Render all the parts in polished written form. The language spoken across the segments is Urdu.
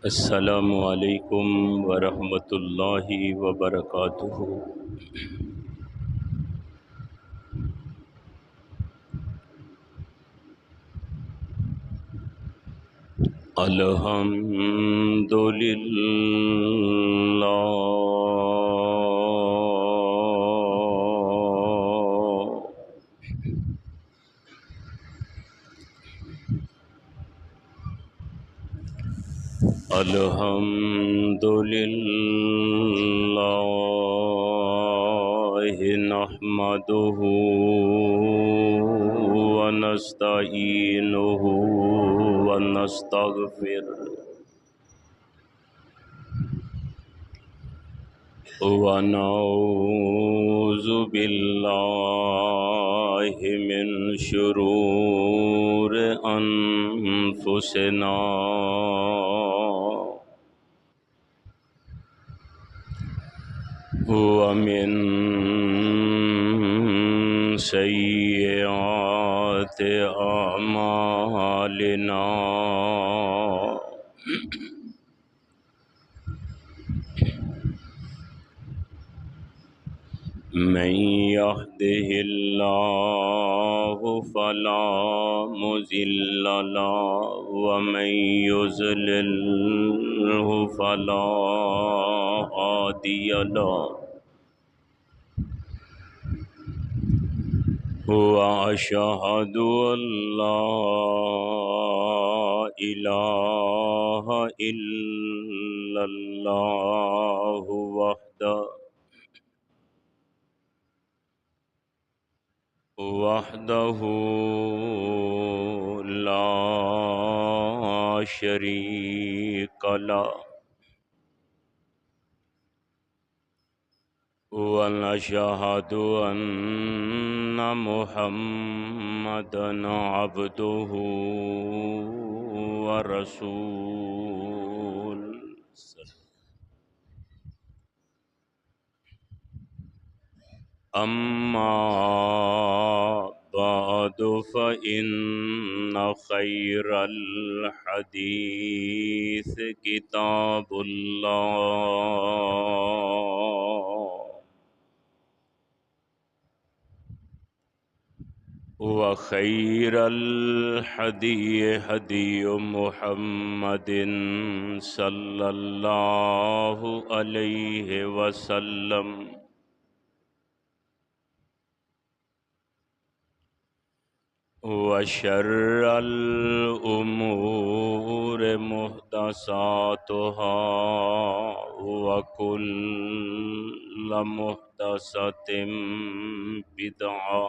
السلام علیکم ورحمۃ اللہ وبرکاتہ۔ الحمد للہ الحمد للہ نحمدہ ونستعینہ ونستغفرہ ونعوذ باللہ من شرور انفسنا ومن سیئات اعمالنا من يهده الله فلا مضل له ومن يضلله فلا هادي له وأشهد أن لا إله إلا الله وحده لا شريك له ونشهد أن محمدا عبده ورسوله أما بعد فإن خير الحديث كتاب الله وخير الهدي هدي محمد صلى الله عليه وسلم وشر الأمور محدثاتها وكل محدثة بدعة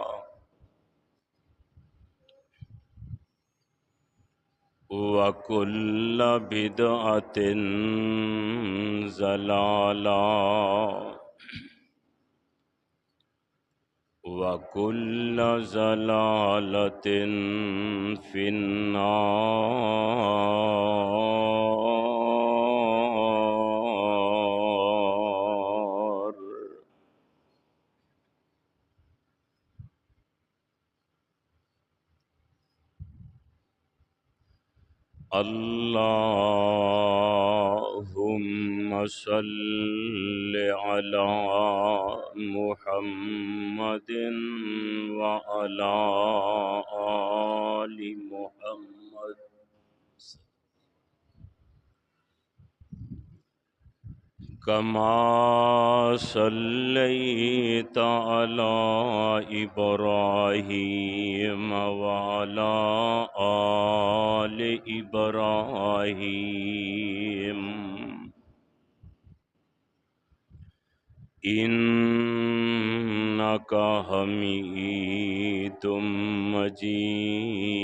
وكل بدعة ضلالة وكل ضلالة في النار۔ اللهم صل على محمد وعلى آل محمد كما صليت على إبراهيم وعلى آل إبراهيم إنك حميد مجيد۔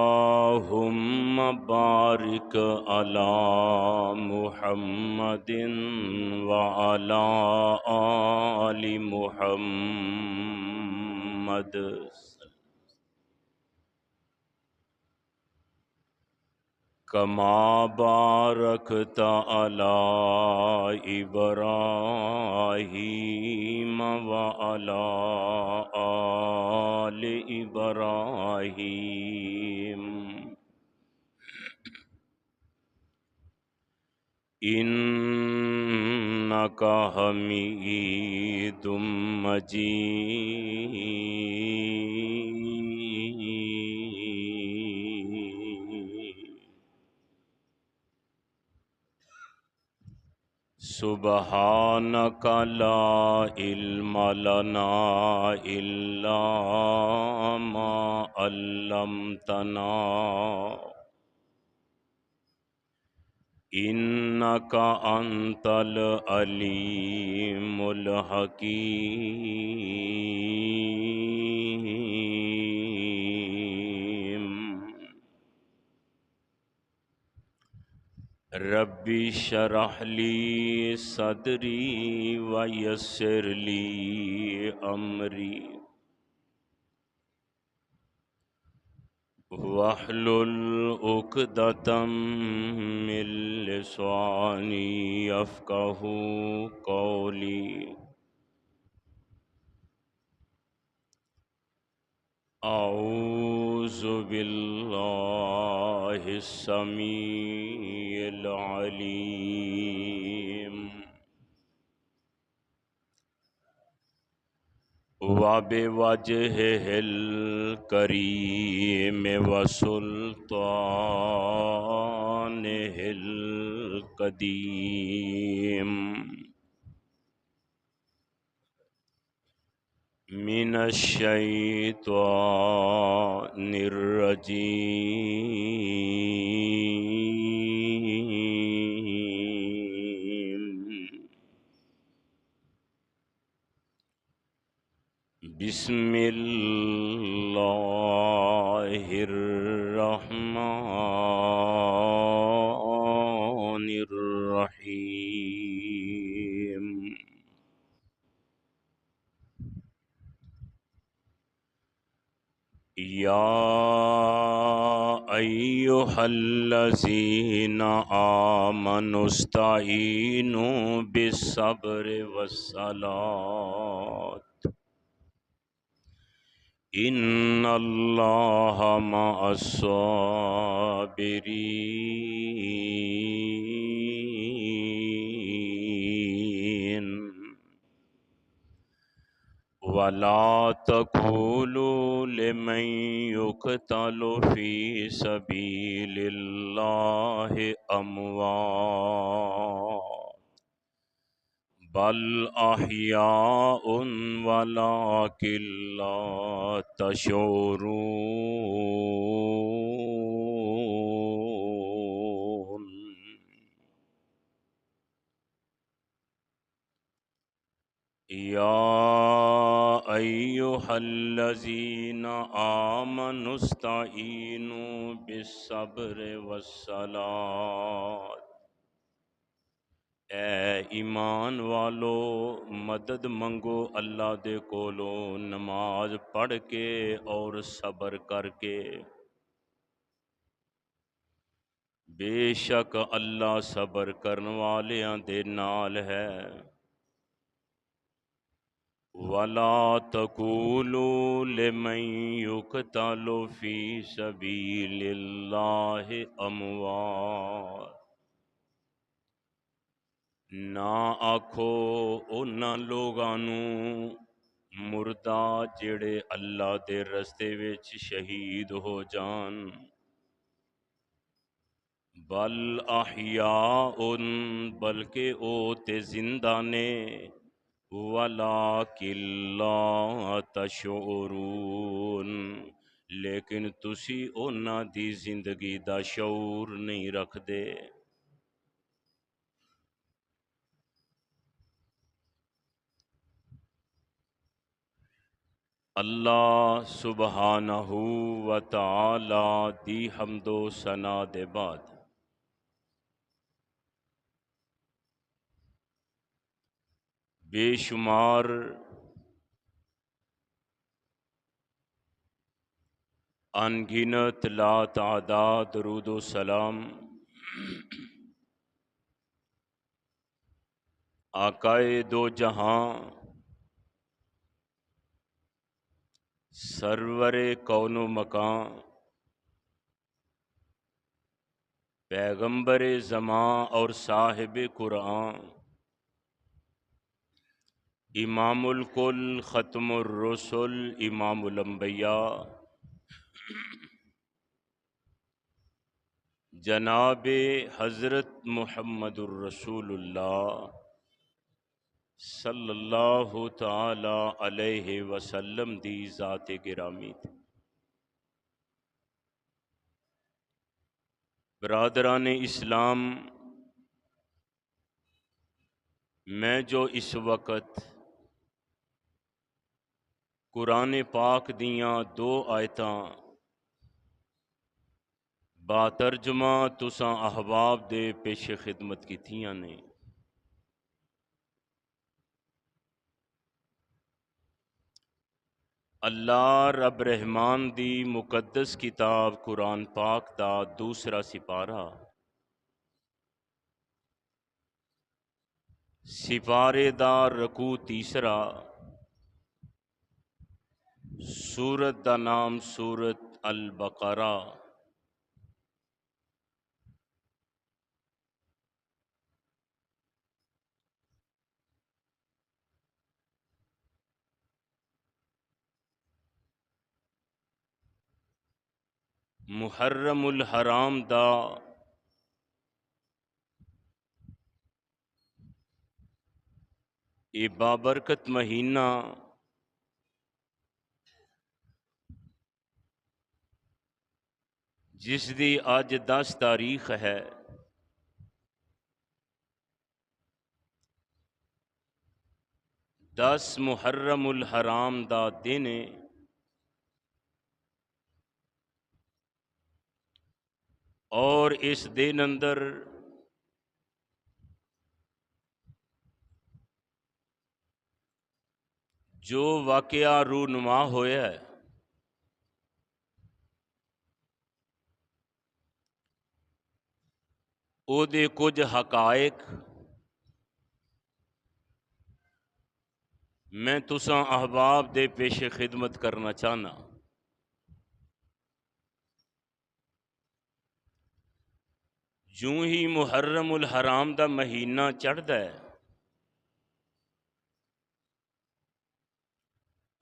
اللهم بارك على محمد وعلى آل محمد كما باركت على إبراهيم إبراهيم وعلى آل إبراهيم إنك حميد مجيد سبحانك لا علم لنا إلا ما علمتنا إنك أنت العليم الحكيم ربي اشرح لي صدري ويسر لي أمري واحلل عقدة من لساني يفقهوا قولي أعوذ بالله السميع العليم وبوجهه الكريم وسلطانه القديم من الشيطان الرجيم بسم الله الرحمن الرحيم يا أيها الذين آمنوا استعينوا بالصبر والصلاة إن الله مع الصابرين ولا تقولوا لمن يقتل في سبيل الله أموات بل أحياء ولكن لا تشعرون يا أيها الذين آمنوا استعينوا بالصبر والصلاة اے ایمان والو مدد منگو اللہ دے کولو نماز پڑھ کے اور صبر کر کے بے شک اللہ صبر کرن والیاں دے نال ہے وَلَا تَقُولُوا لِمَن يُقْتَلُ فِي سَبِيلِ اللَّهِ أَمْوَاتٌ نہ آکھو انہاں لوگاں نوں مردہ جڑے اللہ دے رستے وچ شہید ہو جان بل احیاء بلکہ او تے زندہ نے وَلَٰكِن لَّا تَشْعُرُونَ لیکن تسی انہاں دی زندگی دا شعور نہیں رکھ دے اللہ سبحانہ و تعالی دی حمد و ثنا دے بعد بے شمار انگنت لا تعداد درود و سلام آقائے دو جہاں سرور کون و مکان پیغمبر زماں اور صاحب قرآن امام الکل ختم الرسل امام الانبیاء جناب حضرت محمد الرسول اللہ صلی اللہ تعالی علیہ وسلم دی ذات گرامی تھی۔ برادران اسلام، میں جو اس وقت قرآن پاک دیاں دو آیتاں با ترجمہ تساں احباب دے پیش خدمت کیتیاں نے، اللہ رب رحمان دی مقدس کتاب قرآن پاک دا دوسرا سپارہ، سپارے دا رکوع تیسرا، سورت دا نام سورت البقرہ۔ محرم الحرام دا اے بابرکت مہینہ جس دی اج 10 تاریخ ہے، 10 محرم الحرام دا دن ہے، اور اس دن اندر جو واقعہ رونما ہویا ہے او دے کچھ حقائق میں تساں احباب دے پیش خدمت کرنا چاہنا۔ جوں ہی محرم الحرام دا مہینہ چڑھدا ہے،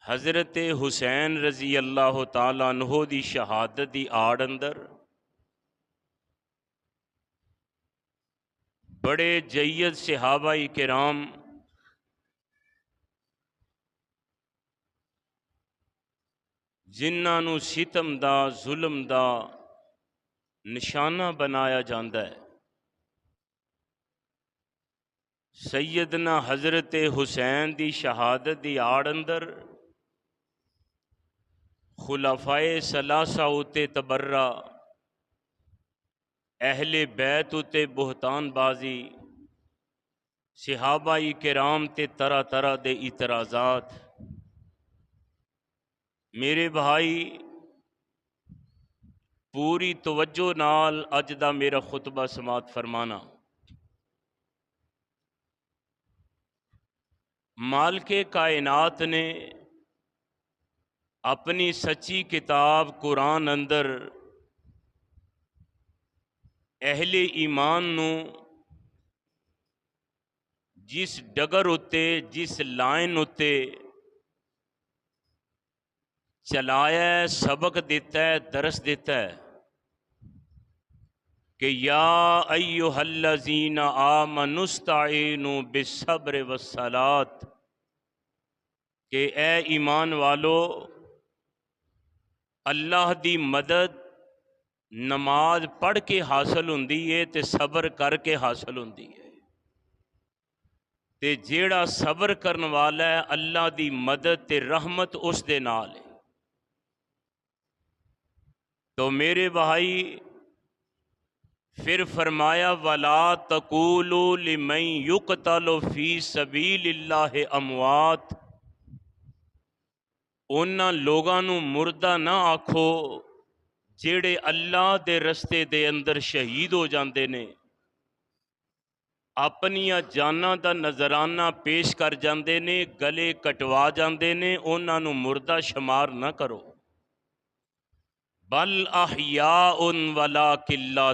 حضرت حسین رضی اللہ تعالیٰ عنہ دی شہادت دی آڑ اندر بڑے جید صحابہ کرام جنہاں نو ستم دا ظلم دا نشانہ بنایا جاندا ہے، سیدنا حضرت حسین دی شہادت دی آڑ اندر خلفائے ثلاثہ اتے تبرہ، اہل بیت اتے بہتان بازی، صحابہ کرام تے طرح طرح دے اعتراضات۔ میرے بھائی پوری توجہ نال اج دا میرا خطبہ سماعت فرمانا۔ مالک کائنات نے اپنی سچی کتاب قرآن اندر اہل ایمان نو جس ڈگر اتے جس لائن اتے چلایا ہے، سبق دیتا ہے، درس دیتا ہے کہ یا ایہا الذین آمنوا استعینوا بالصبر والصلاۃ، کہ اے ایمان والو اللہ دی مدد نماز پڑھ کے حاصل ہوندی ہے تے صبر کر کے حاصل ہوندی ہے، تے جیڑا صبر کرن والا ہے اللہ دی مدد تے رحمت اس دے نال ہے۔ تو میرے بھائی پھر فرمایا وَلَا تَقُولُوا لِمَن يُقْتَلُ فِي سَبِيلِ اللَّهِ اموات، انہاں لوگاں نو مردہ نہ آکھو جیڑے اللہ دے رستے دے اندر شہید ہو جاندے نے، ਆਪਣੀਆਂ ਜਾਨਾਂ ਦਾ ਨਜ਼ਰਾਨਾ ਪੇਸ਼ ਕਰ ਜਾਂਦੇ ਨੇ, ਗਲੇ ਕਟਵਾ ਜਾਂਦੇ ਨੇ, ਉਹਨਾਂ ਨੂੰ ਮੁਰਦਾ ਸ਼ੁਮਾਰ ਨਾ ਕਰੋ। ਬਲ ਅਹਿਯਾਉਨ ਵਲਾਕਿਨ ਲਾ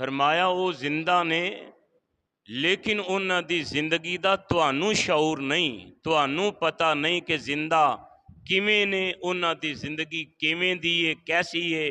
ਫਰਮਾਇਆ ਉਹ ਜ਼ਿੰਦਾ ਨੇ ਲੇਕਿਨ ਉਹਨਾਂ ਦੀ ਜ਼ਿੰਦਗੀ ਦਾ ਤੁਹਾਨੂੰ ਸ਼ਊਰ ਨਹੀਂ, ਤੁਹਾਨੂੰ ਪਤਾ ਨਹੀਂ ਕਿ ਜ਼ਿੰਦਾ ਕਿਵੇਂ ਨੇ, ਉਹਨਾਂ ਦੀ ਜ਼ਿੰਦਗੀ ਕਿਵੇਂ ਦੀ ਏ, ਕੈਸੀ ਏ,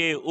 ਏ,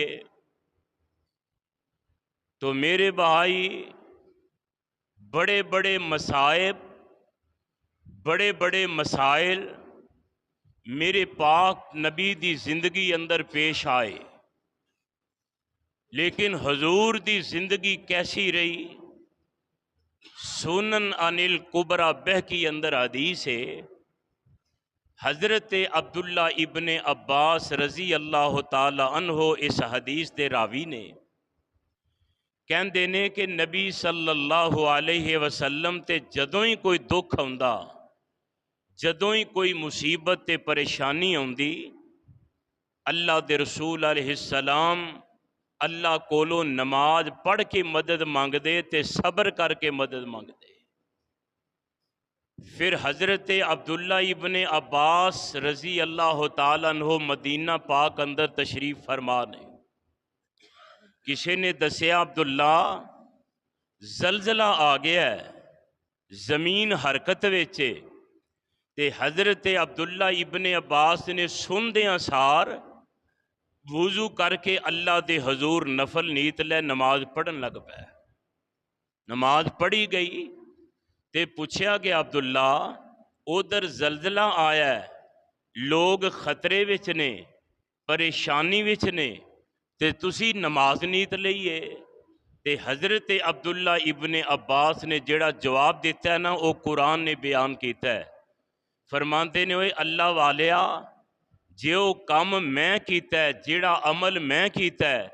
ਏ। تو میرے بھائی بڑے بڑے مصائب، بڑے بڑے مسائل میرے پاک نبی دی زندگی اندر پیش آئے، لیکن حضور دی زندگی کیسی رہی؟ سنن انل کبرا بہکی اندر حدیث ہے، حضرت عبداللہ ابن عباس رضی اللہ تعالی عنہ اس حدیث دے راوی نے کہندے نے کہ نبی صلی اللہ علیہ وسلم تے جدوں ہی کوئی دکھ آਉਂਦਾ، جدوں ہی کوئی مصیبت تے پریشانی آندی، اللہ دے رسول علیہ السلام اللہ کولوں نماز پڑھ کے مدد مانگ دے تے صبر کر کے مدد مانگ دے۔ پھر حضرت عبداللہ ابن عباس رضی اللہ تعالیٰ عنہ مدینہ پاک اندر تشریف فرما نے، کسی نے دسیا عبداللہ زلزلہ آ گیا ہے، زمین حرکت وچے، تے حضرت عبداللہ ابن عباس نے سندیاں سار وضو کر کے اللہ دے حضور نفل نیت لے نماز پڑھن لگ پے۔ نماز پڑھی گئی تے پوچھا گیا عبداللہ ادھر زلزلہ آیا ہے، لوگ خطرے وچ نے، پریشانی وچ نے، تے تسی نماز نیت لئیے؟ تے حضرت عبداللہ ابن عباس نے جڑا جواب دیتا ہے نا وہ قرآن نے بیان کیتا ہے، فرماندے نے ہوئے اللہ والیا جو کام میں کیتا ہے، جڑا عمل میں کیتا ہے،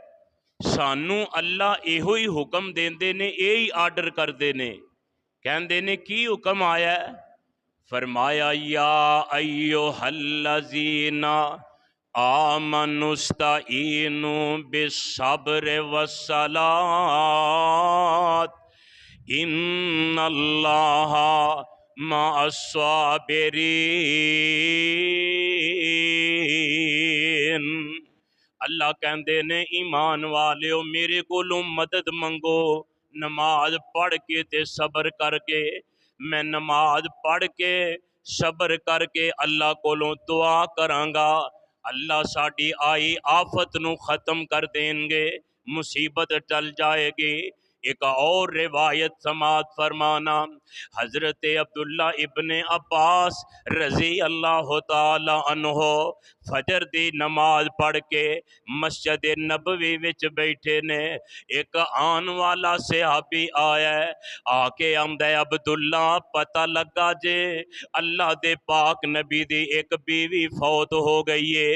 سانو اللہ ایہو ہی حکم دیندے نے، یہی آرڈر کر دے نے، کہندے نے کی حکم آیا ہے؟ فرمایا یا ایھا الذین آمنوا استعینوا بالصبر والصلاۃ ان اللہ مع الصابرین۔ اللہ کہندے نے ایمان والیو میرے کولوں مدد منگو، نماز پڑھ کے تے صبر کر کے، میں نماز پڑھ کے صبر کر کے اللہ کولوں دعا کرانگا، اللہ ساڈی آئی آفت نو ختم کر دیں گے، مصیبت ٹل جائے گی۔ ایک اور روایت سماعت فرمانا، حضرت عبداللہ ابن عباس رضی اللہ تعالی عنہ فجر دی نماز پڑھ کے مسجد نبوی وچ بیٹھے نے، ایک آن والا صحابی آیا ہے، آ کے آمدہ عبداللہ پتہ لگا جے اللہ دے پاک نبی دی ایک بیوی فوت ہو گئی ہے،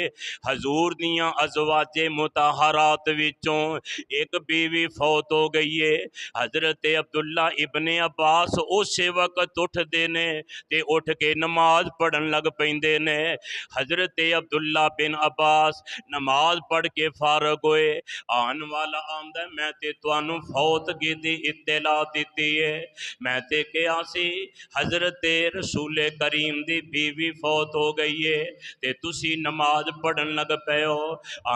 حضور دیاں ازواج مطہرات وچوں ایک بیوی فوت ہو گئی ہے۔ حضرت عبداللہ ابن عباس اسی وقت اٹھ دینے تے اٹھ کے نماز پڑھن لگ پیندے نے۔ حضرت عبداللہ بن عباس نماز پڑھ کے فارغ ہوئے، آن والا آمدہ میں تے توانو فوتگی دی اطلاع دیتی ہے، میں تے کیا سی حضرت رسول کریم دی بیوی فوت ہو گئی ہے تے تسی نماز پڑھن لگ پے ہو۔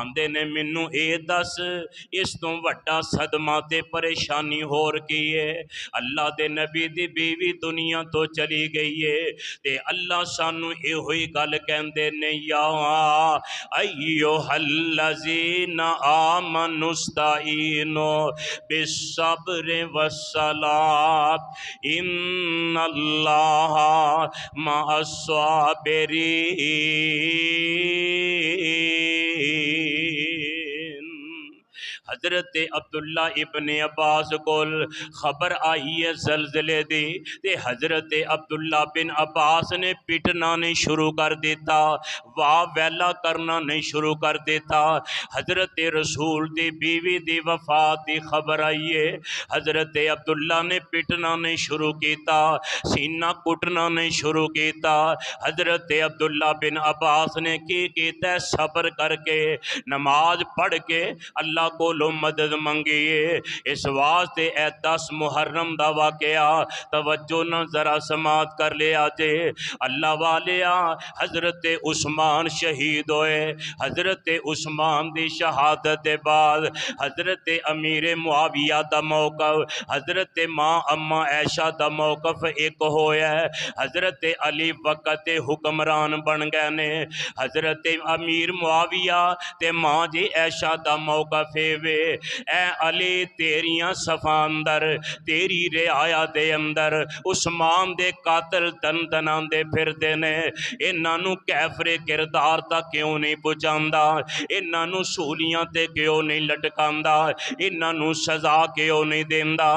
آمدے نے منو اے دس اس تو وڈا صدمہ تے پریشانی ہور کی ہے؟ اللہ دے نبی دی بیوی دنیا تو چلی گئی ہے تے اللہ سانو اے ہوئی گل کہندے نے یا ایھا الذین آمنوا استعینوا بالصبر والصلاۃ ان اللہ مع الصابرین۔ حضرت عبداللہ ابن عباس کول خبر آئی ہے زلزلے دی تے حضرت عبداللہ بن عباس نے پٹنا نہیں شروع کر دیتا، واہ ویلا کرنا نہیں شروع کر دیتا۔ حضرت رسول دی بیوی دی وفات دی خبر آئی ہے، حضرت عبداللہ نے پٹنا نہیں شروع کیتا، سینہ کٹنا نہیں شروع کیتا۔ حضرت عبداللہ بن عباس نے کی کیتا ہے؟ صبر کر کے نماز پڑھ کے اللہ کو لو مدد منگی ہے۔ اس واسطے اے 10 محرم دا واقعہ توجہ نہ ذرا سماعت کر لیا جے۔ اللہ والیا حضرت عثمان شہید ہوئے۔ حضرت عثمان دی شہادت دے بعد حضرت امیر معاویہ دا موقف، حضرت ماں اما عائشہ دا موقف ایک ہویا ہے۔ حضرت علی وقت حکمران بن گئے نے۔ حضرت امیر معاویہ تے ماں جی عائشہ دا موقف وے، اے علی تیریاں صفاں اندر تیری رعایا دے اندر عثمان دے قاتل دن دنان دے پھر دے نے، انہاں نو کیفر کردار تا کیوں نہیں پہنچاندا، انہاں نو سولیاں تے کیوں نہیں لٹکاندا، انہاں نو سزا کیوں نہیں دیندا۔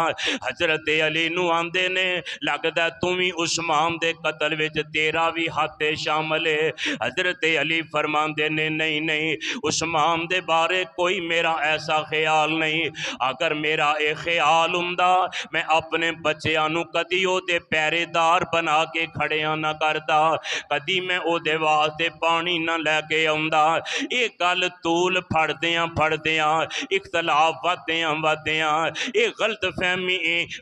حضرت علی نو آندے نے لگدا تمہیں عثمان دے قتل وچ تیرا بھی ہاتھ شامل ہے۔ حضرت علی فرماندے نے نہیں نہیں، عثمان دے بارے کوئی میرا ایسا خیال نہیں، اگر میرا اے خیال ہوندا میں اپنے بچیاں نو کدی او دے پیرے دار بنا کے کھڑیاں نہ کردا، کدی میں او دے واسطے پانی نہ لے کے آوندا۔ اے گل طول پھڑدیاں اختلاف ودیاں اے غلط فہمی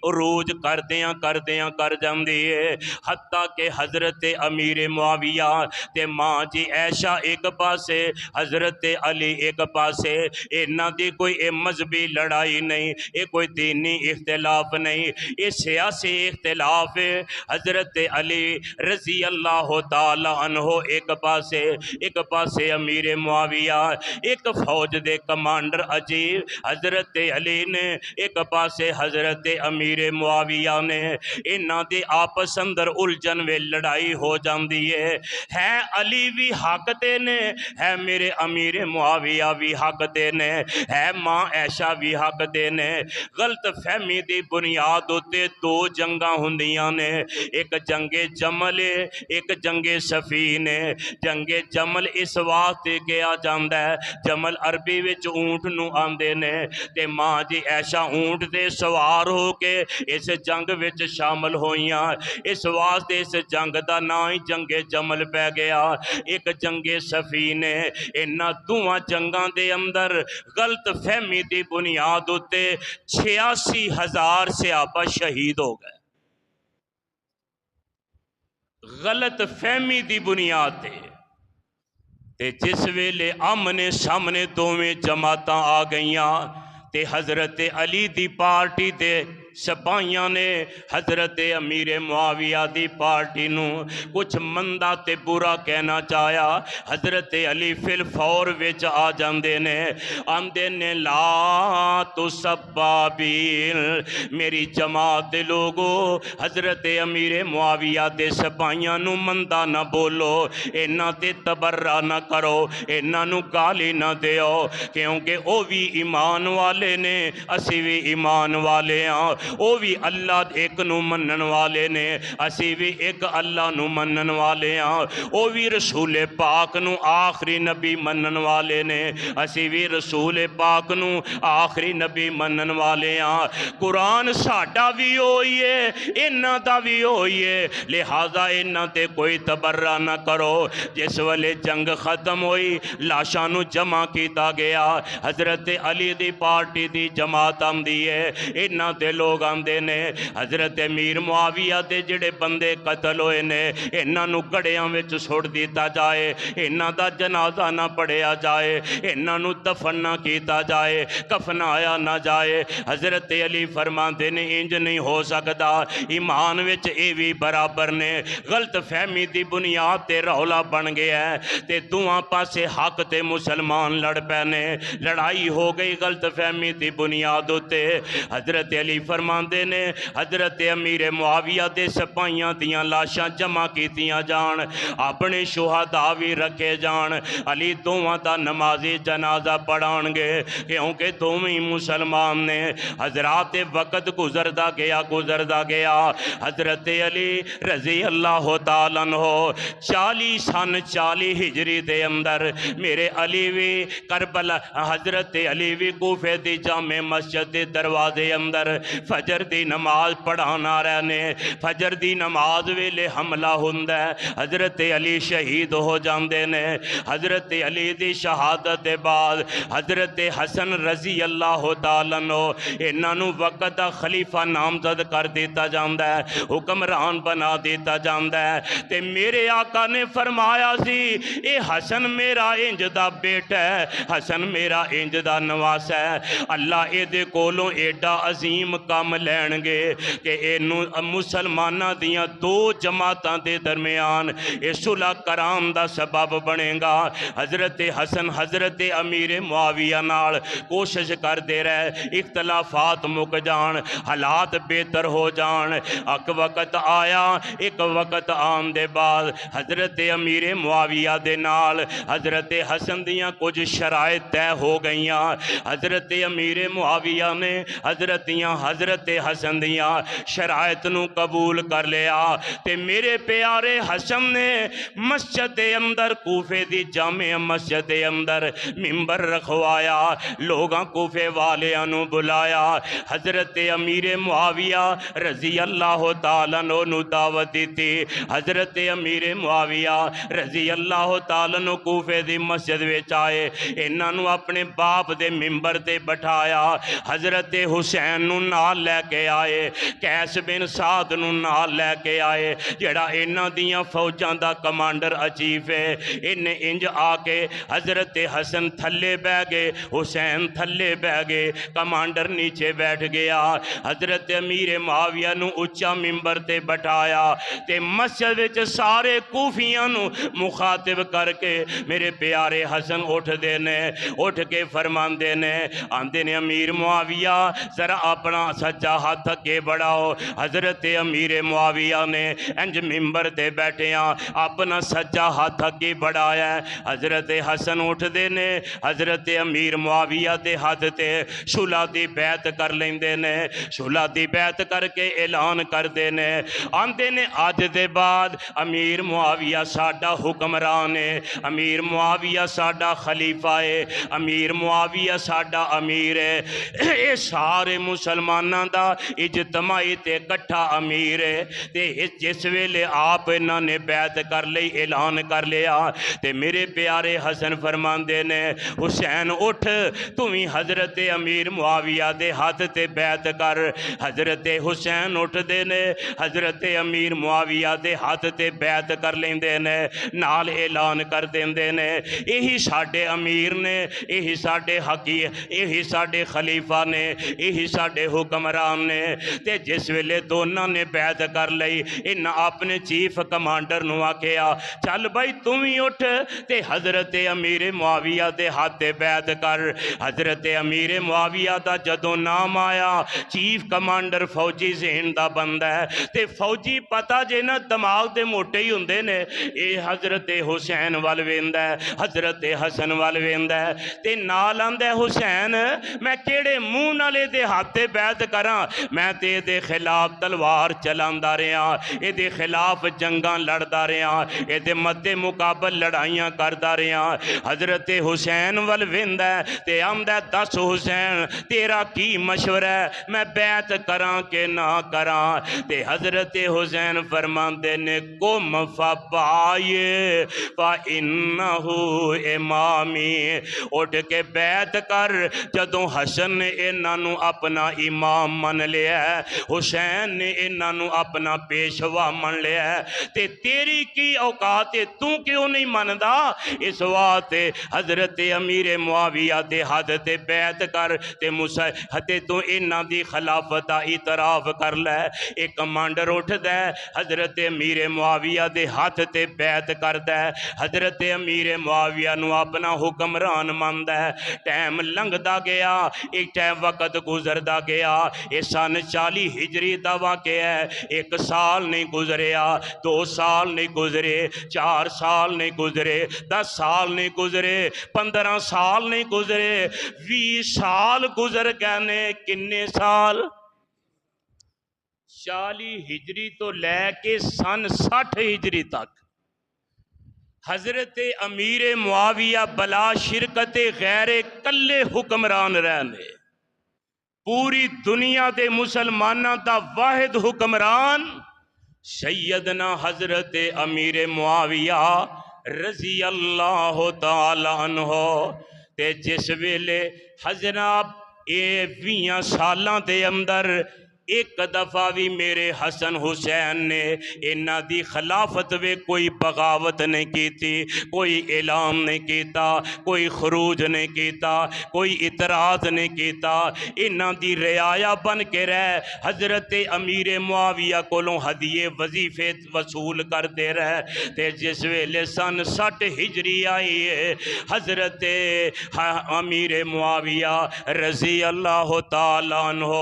عروج کردیاں کر جاندی ہے، حتیٰ کہ حضرت امیر معاویہ تے ماں جی عائشہ ایک پاسے، حضرت علی ایک پاسے، انہاں دی کوئی اے مذہبی لڑائی نہیں، اے کوئی دینی اختلاف نہیں، اے سیاسی اختلاف ہے۔ حضرت علی رضی اللہ تعالی عنہ ایک پاسے امیر معاویہ، ایک فوج دے کمانڈر عجیب حضرت علی نے، ایک پاسے حضرت امیر معاویہ نے، انہاں دے آپس اندر الجھن وے لڑائی ہو جاندی ہے علی بھی حق تے نے، ہے میرے امیر معاویہ بھی حق تے نے، ہے ماں عائشہ بھی حق تے نے۔ غلط فہمی دی بنیاد ہوتے دو جنگاں ہوندیاں نے، ایک جنگ جمل ہے، ایک جنگ سفین ہے۔ جنگ جمل اس واسطے کیا جاندا ہے، جمل عربی وچ اونٹ نو آندے نے، تے ماں جی عائشہ اونٹ تے سوار ہو کے اس جنگ وچ شامل ہوئیاں، اس واسطے اس جنگ دا نام ہی جنگ جمل پہ گیا۔ ایک جنگ سفین ہے۔ انہاں دوواں جنگاں دے اندر غلط فہمی دی بنیاد ہوتے 86,000 صحابہ شہید ہو گئے، غلط فہمی دی بنیاد تے جس ویلے آمنے سامنے دوویں جماعتاں آ گئیاں تے حضرت علی دی پارٹی دے سپاہیاں نے حضرت امیر معاویہ دی پارٹی نو کچھ مندہ تے برا کہنا چاہیا، حضرت علی فی الفور وچ آ جاندے نے، آندے نے لا تسبابیل، میری جماعت دے لوگو حضرت امیر معاویہ دے سپاہیاں نو مندہ نہ بولو، انہاں تے تبرہ نہ کرو، انہاں نو گالی نہ دیو، کیونکہ او بھی ایمان والے نے، اسی بھی ایمان والے ہاں، او بھی اللہ ایک نو منن والے نے، اسی بھی ایک اللہ نو منن والے ہاں، او بھی رسول پاک نو آخری نبی منن والے نے، اسی بھی رسول پاک نو آخری نبی منن والے ہاں، قرآن ساڈا بھی ہوئیے انہاں دا بھی ہوئیے، لہذا انہاں تے کوئی تبرہ نہ کرو۔ جس والے جنگ ختم ہوئی لاشاں نو جمع کیتا گیا، حضرت علی دی پارٹی دی جماعت آمدی ہے، انہاں دے لوگ آمدے نے، حضرت امیر معاویہ دے جڑے بندے قتل ہوئے نے انہاں نو گڑیاں وچ سٹ دیتا جائے، انہاں دا جنازہ نہ پڑھیا جائے، انہاں نو دفن نہ کیتا جائے، کفنایا نہ جائے۔ حضرت علی فرماندے نے انج نہیں ہو سکدا، ایمان وچ اے بھی برابر نے، غلط فہمی دی بنیاد تے رولا بن گیا ہے تے دوہاں پاسے حق تے مسلمان لڑ پینے، لڑائی ہو گئی غلط فہمی دی بنیاد ہوتے۔ حضرت علی فرماندے نے حضرت امیر معاویہ دے سپاہیاں دیاں لاشاں جمع کیتیاں جان، اپنے شہداء بھی رکھے جان، علی دوواں دا نمازی جنازہ پڑھان گے کیونکہ دوویں مسلمان نے۔ حضرات وقت گزردا گیا، حضرت علی رضی اللہ تعالیٰ عنہ 40 ہجری دے اندر میرے علی بھی کربلا، حضرت علی بھی کوفے دی جامع مسجد دے دروازے اندر فجر دی نماز پڑھانا رہے نے فجر دی نماز ویلے حملہ ہوندا ہے حضرت علی شہید ہو جاندے نے حضرت علی دی شہادت دے بعد حضرت حسن رضی اللہ تعالیٰ عنہ انہاں نو وقت دا خلیفہ نامزد کر دیتا جاندا ہے حکمران بنا دیتا جاندا ہے تے میرے آقا نے فرمایا سی اے حسن میرا انج دا بیٹا ہے حسن میرا انج دا نواس ہے اللہ اے دے کولوں ایڈا عظیم کام لین گے کہ اینو مسلمانہ دیاں دو جماعتاں دے درمیان اے صلح کرام دا سبب بنے گا حضرت حسن حضرت امیر معاویہ نال کوشش کر دے رہے اختلافات مک جان حالات بہتر ہو جان ایک وقت آیا ایک وقت آن دے بعد حضرت امیر معاویہ دے نال حضرت حسن دیاں کچھ شرائط طے ہو گئیاں حضرت امیر معاویہ نے حضرت حسن دیاں شرائط نو قبول کر لیا تے میرے پیارے حسن نے مسجد اندر کوفے دی جامع مسجد اندر ممبر رکھوایا لوگاں کوفے والیاں نو بلایا حضرت امیر معاویہ رضی اللہ تعالیٰ نو دعوت دیتی حضرت امیر معاویہ رضی اللہ تعالیٰ نو کوفے دی مسجد وچ آئے انہاں نو اپنے باپ دے ممبر تے بٹھایا حضرت حسین نو نال لے کے آئے قیس بن سعد نو نال لے کے آئے جڑا انہاں دیاں فوجاں دا کمانڈر عجیب ہے انہیں انج آ کے حضرت حسن تھلے بہ گئے حسین تھلے بہ گئے کمانڈر نیچے بیٹھ گیا حضرت امیر معاویہ نو اچھا ممبر تے بٹھایا تے مسجد وچ سارے کوفیاں نو مخاطب کر کے میرے پیارے حسن اٹھ دینے اٹھ کے فرمان دینے آندے نے امیر معاویہ ذرا اپنا سجا ہاتھ کے بڑھاؤ حضرت امیر معاویہ نے انج ممبر تے بیٹھیاں اپنا سجا ہاتھ کے بڑھایا حضرت حسن اٹھ دینے حضرت امیر معاویہ دے ہاتھ تے صلح دی بیعت کر لیندے نے صلح دی بیعت کر کے اعلان کر دینے آندے نے آج دے بعد امیر معاویہ ساڈا حکمران ہے امیر معاویہ ساڈا خلیفہ ہے امیر معاویہ ساڈا امیر ہے اے سارے مسلماناں دا اجتماعی تے کٹھا امیر ہے تے جس ویلے آپ انہاں نے بیعت کر لئی اعلان کر لیا تے میرے پیارے حسن فرماندے نے حسین اٹھ تمہیں حضرت امیر معاویہ دے ہاتھ تے بیعت کر حضرت حسین اٹھ دے نے حضرت امیر معاویہ دے ہاتھ تے بیعت کر لیندے نے نال اعلان کر دیندے نے یہی ساڈے امیر نے یہی ساڈے حقیق یہی ساڈے خلیفہ نے یہی ساڈے حکمران نے تے جس ویلے دونوں نے بیعت کر لئی ان اپنے چیف کمانڈر نو آکھیا چل بھائی تم ہی اٹھ تے حضرت امیر معاویہ دے ہاتھ تے بیعت کر حضرت امیر معاویہ دا جدوں نام آیا چیف کمانڈر فوجی ذہن دا بندہ ہے تے فوجی پتہ جے نا دماغ دے موٹے ہی ہوندے نے اے حضرت حسین وال ویندا ہے حضرت حسن وال ویندا ہے تے نال آندا ہے حسین میں کیڑے منہ نال دے ہاتھ تے بیعت کراں میں تے دے خلاف تلوار چلاندا رہیا اے دے خلاف جنگاں لڑدا رہیا اے دے مدے مقابل لڑائیاں کردا رہیا حضرت حسین وال ویندا ہے تے آندا ہے دس حسین تیرا کی مشورہ ہے میں بیعت کراں کہ نہ کراں تے حضرت حسین فرماندے نے قم فبائے فإنہ امامی اٹھ کے بیعت کر جدوں حسن نے انہاں نو اپنا امام من لیا ہے حسین نے انہاں نو اپنا پیشوا من لیا ہے تے تیری کی اوقات ہے تو کیوں نہیں مندا اس واسطے حضرت امیر معاویہ دے ہاتھ تے بیعت کر تے تے تو انہاں دی خلافت دا اعتراف کر لے ایک کمانڈر اٹھدا ہے حضرت امیر معاویہ دے ہاتھ تے بیعت کردا ہے حضرت امیر معاویہ نو اپنا حکمران ماندا ہے ٹائم لنگدا گیا ایک ٹائم وقت گزردا گیا یہ سن 40 ہجری دا واقعہ ہے ایک سال نہیں گزریا 2 سال نہیں گزرے 4 سال نہیں گزرے 10 سال نہیں گزرے 15 سال نہیں گزرے 20 سال گزر گئے نے کنے سال 40 ہجری تو لے کے سن 60 ہجری تک حضرت امیر معاویہ بلا شرکت غیر کلے حکمران رہنے پوری دنیا دے مسلماناں دا واحد حکمران سیدنا حضرت امیر معاویہ رضی اللہ تعالی عنہ، تے جس ویلے حضرات 20 سالاں دے اندر ایک دفعہ بھی میرے حسن حسین نے انہاں دی خلافت وے کوئی بغاوت نہیں کیتی، کوئی اعلان نہیں کیتا، کوئی خروج نہیں کیتا، کوئی اعتراض نہیں کیتا، انہاں دی رعایا بن کے رہ حضرت امیر معاویہ کولوں ہدیے وظیفے وصول کرتے رہ۔ تے جس ویلے سن 60 ہجری آئی ہے، حضرت امیر معاویہ رضی اللہ تعالیٰ عنہ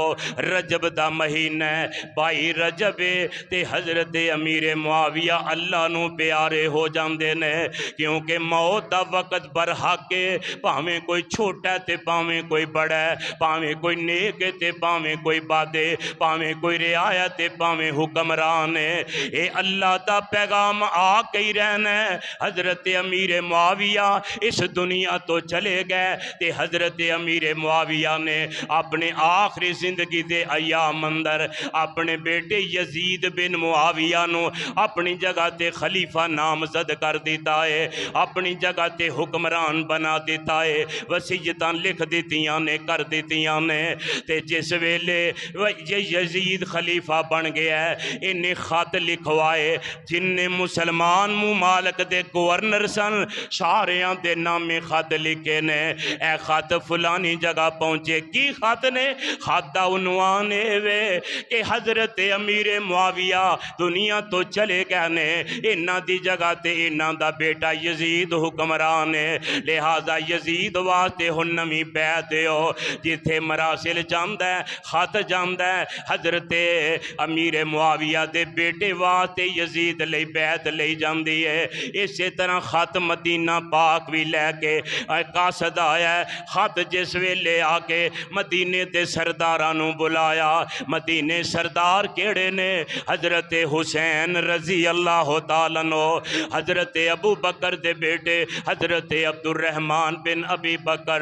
رجب دا مہینہ 22 رجب تے حضرت امیر معاویہ اللہ نو پیارے ہو جاندے نے، کیونکہ موت دا وقت برحق ہے، پاویں کوئی چھوٹا تے پاویں کوئی بڑا ہے، پاویں کوئی نیک تے پاویں کوئی بادے، پاویں کوئی رعایا تے پاویں حکمران ہے، اے اللہ دا پیغام آ کے رہنا ہے۔ حضرت امیر معاویہ اس دنیا تو چلے گئے تے حضرت امیر معاویہ نے اپنے آخری زندگی دے ایام اندر اپنے بیٹے یزید بن معاویہ نو اپنی جگہ تے خلیفہ نامزد کر دیتا ہے، اپنی جگہ تے حکمران بنا دیتا ہے، وصیتاں لکھ دیتیاں نے کر دیتیاں نے۔ تے جس ویلے یہ یزید خلیفہ بن گیا ہے، انہیں خط لکھوائے جن نے مسلمان ممالک دے گورنر سن، ساریاں دے نامی خط لکھے نے، اے خط فلانی جگہ پہنچے۔ کی خط نے؟ خط دا عنوان کہ حضرت امیر معاویہ دنیا تو چلے گئے نے، انہاں دی جگہ تے انہاں دا بیٹا یزید حکمران ہے، لہذا یزید واسطے ہن نمی بیعت ہو، جتھے مراسل جاندہ ہے خط جاندہ ہے، حضرت امیر معاویہ دے بیٹے واسطے یزید لئی بیعت لئی جاندی ہے۔ اسی طرح خط مدینہ پاک بھی لے کے قاصد آیا ہے، خط جس ویلے آ کے مدینے دے سردارانوں بلایا، مدینے سردار کیڑے نے؟ حضرت حسین رضی اللہ تعالیٰ عنہ، حضرت ابو بکر دے بیٹے حضرت عبد الرحمن بن ابی بکر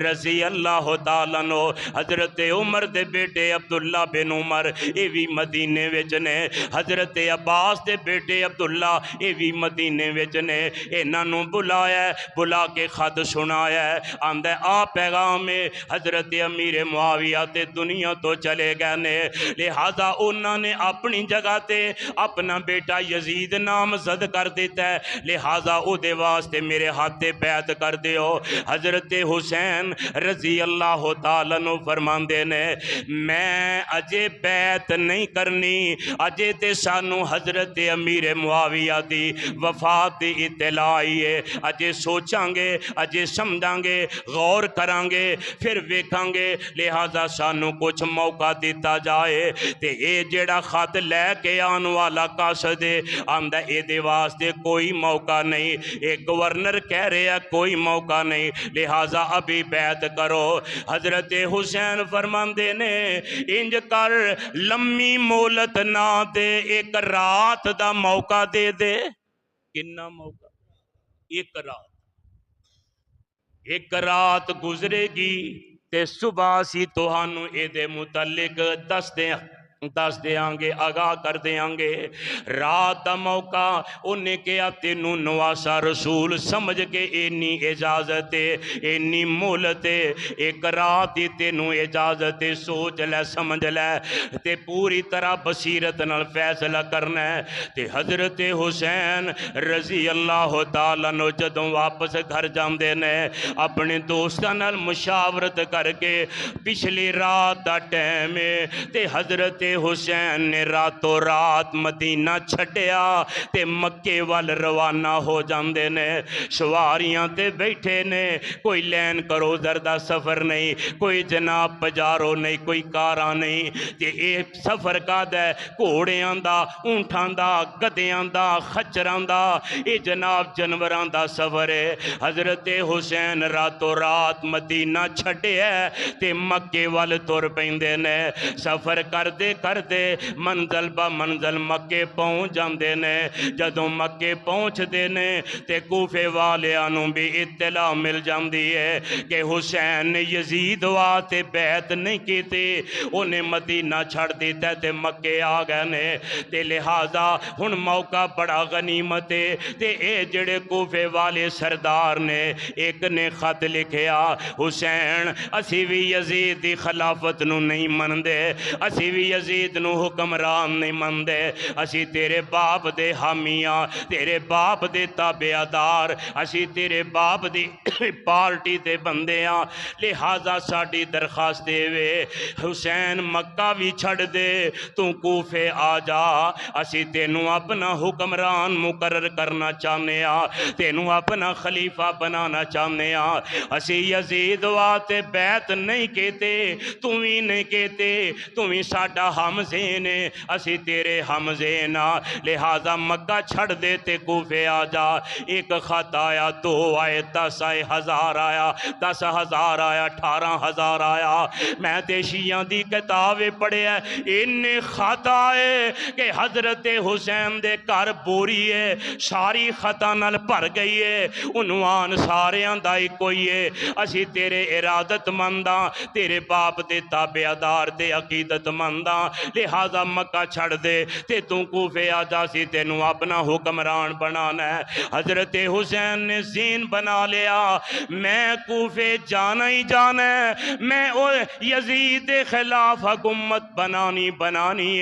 رضی اللہ تعالیٰ عنہ، حضرت عمر دے بیٹے عبداللہ بن عمر اے بھی مدینے وچ نے، حضرت عباس دے بیٹے عبداللہ اے بھی مدینے وچ نے، انہاں نوں بلایا ہے، بلا کے خط سنایا ہے، آندہ آ پیغام حضرت امیر معاویہ تے دنیا تو چلے گئے نے، لہذا انہوں نے اپنی جگہ تے اپنا بیٹا یزید نامزد کر دیتا ہے، لہذا او دے واسطے میرے ہاتھ بیعت کر دیو۔ حضرت حسین رضی اللہ تعالیٰ عنہ فرماندے نے میں اجے بیعت نہیں کرنی، اجے تے سانو حضرت امیر معاویہ دی وفات دی اطلاع آئی ہے، اجے سوچاں گے، اجے سمجھاں گے، غور کراں گے، پھر ویکھاں گے، لہذا سانو کچھ موقع دیتا جائے۔ تے اے جیڑا خط لے کے آن والا قاصد آندہ اے دے واسطے کوئی موقع نہیں، اے گورنر کہہ رہے ہیں کوئی موقع نہیں، لہذا ابھی بیعت کرو۔ حضرت حسین فرماندے نے انج کر لمبی مولت نہ دے، ایک رات دا موقع دے دے۔ کنا موقع؟ ایک رات، ایک رات گزرے گی تے صبح سی توہانوں اے دے متعلق دس دیاں گے، آگاہ کر دیاں گے۔ رات دا موقع انہیں کیا تینوں نواسا رسول سمجھ کے اینی اجازت اینی مولت ایک رات ہی تینوں اجازت سوچ لے سمجھ لے تے پوری طرح بصیرت نال فیصلہ کرنا ہے۔ تے حضرت حسین رضی اللہ تعالیٰ عنہ جدوں واپس گھر جاندے نے اپنے دوستاں نال مشاورت کر کے پچھلی رات دا ٹائم تے حضرت حسین نے راتوں رات مدینہ چھڈیا تے مکے وال روانہ ہو جاندے نے، سواریاں تے بیٹھے نے، کوئی لین کرو زردہ سفر نہیں، کوئی جناب پجارو نہیں، کوئی کاراں نہیں، تے اے سفر کا دے گھوڑیاں دا، اونٹاں دا، گدیاں دا، خچراں دا، اے جناب جنوراں دا سفر ہے۔ حضرت حسین راتوں رات مدینہ چھڈے ہے تے مکے وال تر پیندے نے، سفر کر دے کرتے منزل با منزل مکے پہنچ جاندے نے جدوں مکے پہنچتے نے تے کوفے والیاں نوں بھی اطلاع مل جاندی ہے کہ حسین نے یزید واسطے بیعت نہیں کیتی انہیں مدینہ چھڑ دیتا تے مکے آ گئے نے تے لہذا ہن موقع بڑا غنیمت ہے تے اے جڑے کوفے والے سردار نے ایک نے خط لکھیا حسین اسی بھی یزید دی خلافت نو نہیں مندے اسی بھی یزید نو حکمران نہیں مندے اسی تیرے باپ دے حامیاں تیرے باپ دے تابعدار اسی تیرے باپ دی پارٹی دے بندیاں لہذا ساڈی درخواست دے وے حسین مکہ بھی چھڑ دے تو کوفے آ جا اسی تینوں اپنا حکمران مقرر کرنا چاہنے تینوں اپنا خلیفہ بنانا چاہنے اسی یزید واسطے بیعت نہیں کہتے تمہیں نہیں کہتے تمہیں ساڈا ہمزین ہے اسی تیرے ہمزین لہذا مکہ چھڑ دیتے کوفے آ جا ایک خط آیا 2 آئے 10 آئے 1000 آیا 10,000 آیا 18,000 آیا میں تے شیعہ دی کتابیں پڑھے ہیں ان خط آئے کہ حضرت حسین دے گھر بوری ہے ساری خطاں نال بھر گئی ہے عنوان ساریاں دا ہی کوئی ہے اسی تیرے ارادت منداں تیرے باپ دے تابعدار تے عقیدت منداں لہذا مکہ چھڑ دے تے تو کوفے آ جا سی تینوں اپنا حکمران بنانا ہے حضرت حسین نے زین بنا لیا میں کوفے جانا ہی جانا ہے میں یزید کے خلاف حکومت بنانی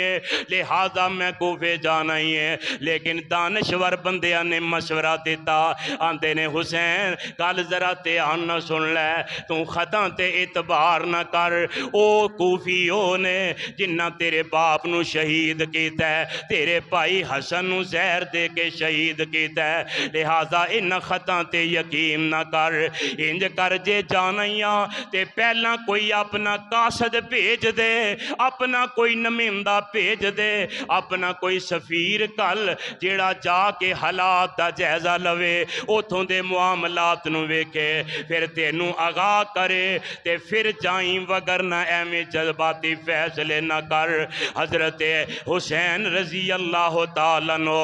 ہے لہذا میں کوفے جانا ہی ہے لیکن دانشور بندیاں نے مشورہ دیتا آندے نے حسین کل ذرا دھیان نہ سن لے تو خطاں تے اعتبار نہ کر او کوفیوں نے جنہ تیرے باپ نو شہید کیتا ہے تیرے بھائی حسن نو زہر دے کے شہید کیتا ہے لہذا ان خطاں تے یقین نہ کر انج کر جے جانیاں تے پہلا کوئی اپنا قاصد بھیج دے اپنا کوئی نمائندہ بھیج دے اپنا کوئی سفیر کل جیڑا جا کے حالات دا جائزہ لوے اتھوں دے معاملات نو ویکھے پھر تینوں آگاہ کرے تے پھر جائیں وگرنہ ایویں جذباتی فیصلے نہ کر حضرت حسین رضی اللہ تعالیٰ نو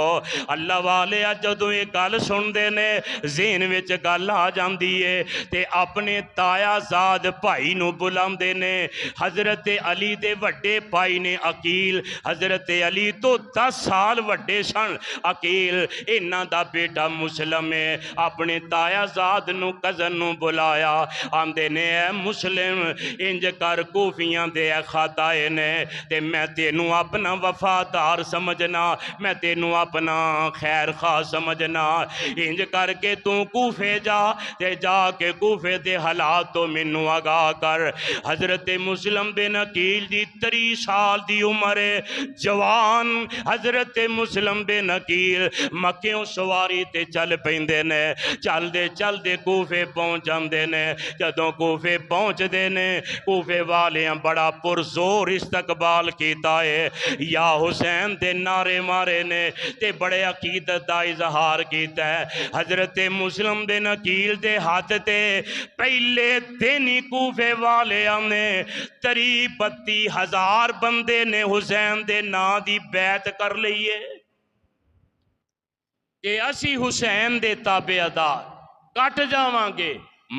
اللہ والے جدوں یہ گل سن دے نے ذہن وچ گل آ جاندی ہے تے اپنے تایا زاد بھائی نو بلاندے نے حضرت علی دے وڈے بھائی نے عقیل حضرت علی تو 10 سال وڈے سن عقیل انہاں دا بیٹا مسلم ہے اپنے تایا زاد نو کزن نو بلایا آندے نے اے مسلم انج کر کوفیاں دے خط آئے نے تے میں تینوں اپنا وفادار سمجھنا میں تینوں اپنا خیر خواہ سمجھنا انج کر کے تو کوفے جا تے جا کے کوفے دے حالات تو مینوں آگاہ کر حضرت مسلم بن عقیل دی 30 سال دی عمر جوان حضرت مسلم بن عقیل مکیوں سواری تے چل پیندے نے چل دے کوفے پہنچ جاندے نے جدوں کوفے پہنچ دے نے کوفے والیاں بڑا پرزور استقبال کیتا ہے یا حسین دے نعرے مارے نے تے بڑے عقیدت دا اظہار کیتا ہے حضرت مسلم بن عقیل دے ہاتھ تے پہلے دن ہی کوفے والیاں نے 32,000 بندے نے حسین دے نا دی بیعت کر لئیے کہ اسی حسین دے تابعدار کٹ جاواں گے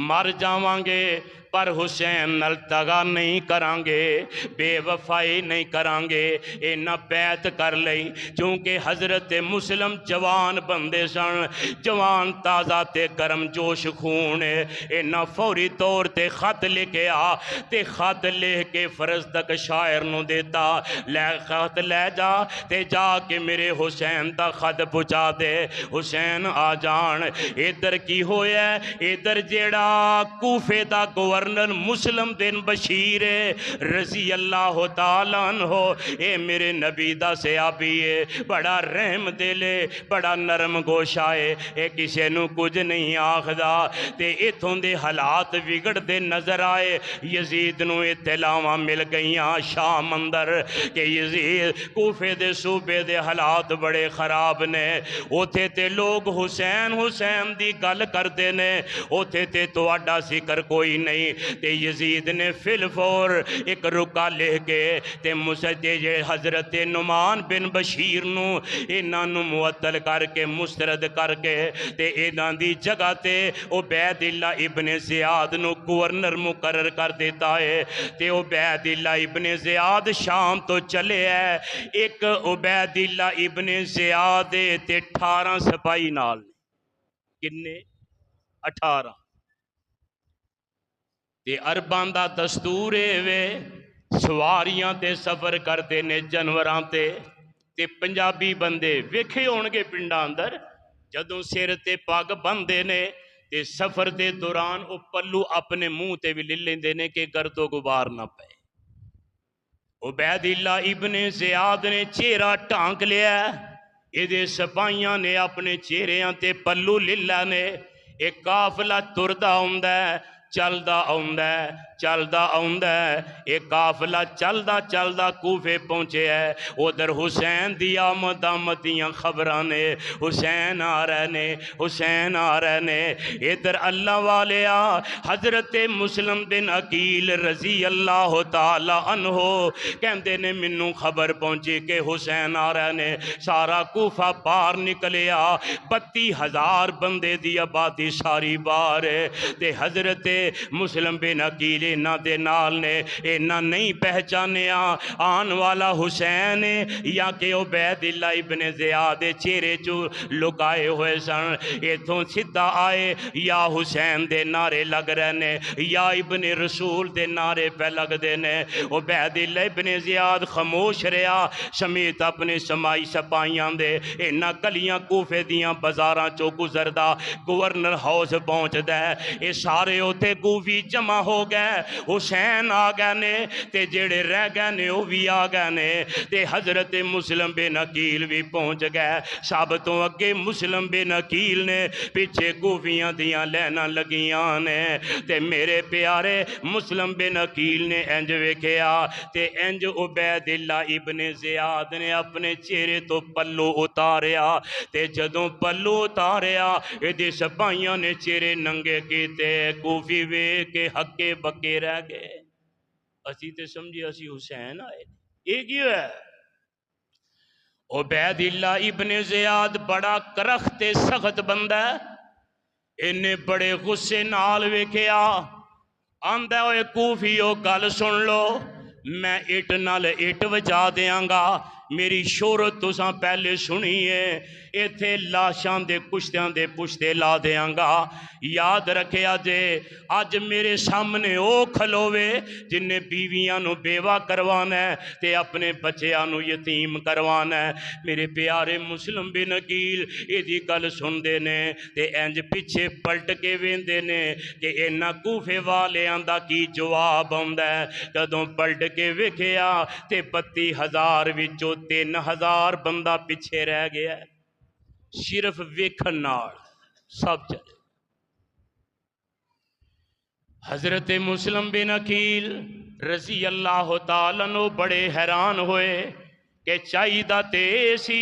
مر جاواں گے پر حسین نال دغا نہیں کرانگے بے وفائی نہیں کرانگے اینا بیعت کر لئی چونکہ حضرت مسلم جوان بندے سن جوان تازہ تے گرم جوش خون اینا فوری طور تے خط لے کے تے خط لے کے فرزدق شاعر نو دیتا لے خط لے جا تے جا کے میرے حسین دا خط پہنچا دے حسین آ جان ادھر کی ہویا ادھر جیڑا کوفے دا گورنر مسلم بن بشیر رضی اللہ تعالیٰ عنہ اے میرے نبی دا صحابی ہے بڑا رحم دلے بڑا نرم گوشائے اے کسے نو کچھ نہیں آخدا تے اتھوں دے حالات بگڑ دے نظر آئے یزید نو اطلاعاں مل گئیاں شام اندر کہ یزید کوفے دے صوبے دے حالات بڑے خراب نے اوتھے تے لوگ حسین حسین دی گل کر دے نے اوتھے تے تو اڈا ذکر کوئی نہیں تے یزید نے فل فور ایک رکا لے کے تے حضرت نعمان بن بشیر نو انہاں نو معطل کر کے مسترد کر کے تے انہاں دی جگہ تے عبید اللہ ابن زیاد نو گورنر مقرر کر دیتا ہے تے عبید اللہ ابن زیاد شام تو چلے ہے ایک عبید اللہ ابن زیاد تے 18 سپاہی نال کنے 18 تے عربان دا دستور وے سواریاں تے سفر کرتے نے جنوراں تے پنجابی بندے ویکھے ہونگے پنڈاں اندر جدوں سر تے پگ بندے نے تے سفر دے دوران او پلو اپنے منہ تے بھی لے لیندے نے کہ گرد و غبار نہ پے عبید اللہ ابن زیاد نے چہرہ ٹانک لیا ایدے سپاہیاں نے اپنے چہریاں تے پلو للہ نے ایک قافلہ تردہ ہوندہ ہے چلدا آوندا ہے ایک قافلہ چلدا کوفے پہنچے ہے ادھر حسین دی آمد دیاں خبراں نے حسین آ رہے نے ادھر اللہ والے حضرت مسلم بن عقیل رضی اللہ تعالی عنہ کہندے نے منوں خبر پہنچی کہ حسین آ رہے نے سارا کوفہ باہر نکلیا 32,000 بندے دی آبادی ساری باہر ہے تے حضرت مسلم بن عقیل انہاں دے نال نے انہاں نہیں پہچانیا آن والا حسین یا کہ عبید اللہ ابن زیاد چہرے چو لکائے ہوئے سن ایتھوں سدھا آئے یا حسین دے نعرے لگ رہے نے یا ابن رسول دے نعرے پہ لگ دے نے عبید اللہ ابن زیاد خاموش رہا سمیت اپنے سمائی سپاہیاں دے انہاں گلیاں کوفے دیاں بازاراں چو گزردا گورنر ہاؤس پہنچ دے اے سارے ہوتے کوفی جمع ہو گئے حسین آ گئے نے تے جڑے رہ گئے نے وہ بھی آ گئے نے تے حضرت مسلم بن عقیل بھی پہنچ گئے سب تو اگے مسلم بن عقیل نے پیچھے کوفیاں دیاں لینا لگیاں نے تے میرے پیارے مسلم بن عقیل نے انج ویکھیا تے انج عبید اللہ ابن زیاد نے اپنے چہرے تو پلو اتاریا تے جدوں پلو اتاریا ایدے سپاہیاں نے چہرے ننگے کیتے کوفی وے کے ہکے بکے رہ گئے اسی تے سمجھے اسی حسین آئے ایک ہی ہے عبید اللہ ابن زیاد بڑا کرخت سخت بندہ ہے انہیں بڑے غصے نال ویکھیا آندہ ہوئے کوفیو گل سن لو میں اٹ نال اٹ وجا دیاں گا میری شہرت تساں پہلے سنیے ایتھے لاشاں دے کشتیاں دے پشتے لا دیاں گا یاد رکھیا جے آج میرے سامنے او کھلوے جن نے بیویاں نو بیوہ کروانا ہے تے اپنے بچیاں نو یتیم کروانا ہے میرے پیارے مسلم بن عقیل ایدی گل سن دے نے تے انج پیچھے پلٹ کے ویندے نے کہ اینا کوفے والے آندہ کی جواب آندہ ہے جدوں پلٹ کے ویکھیا تے 32,000 وچوں 3,000 بندہ پیچھے رہ گیا ہے صرف ویکھن نال سب چلے حضرت مسلم بن عقیل رضی اللہ تعالیٰ عنہ بڑے حیران ہوئے کہ چاہیدہ تے سی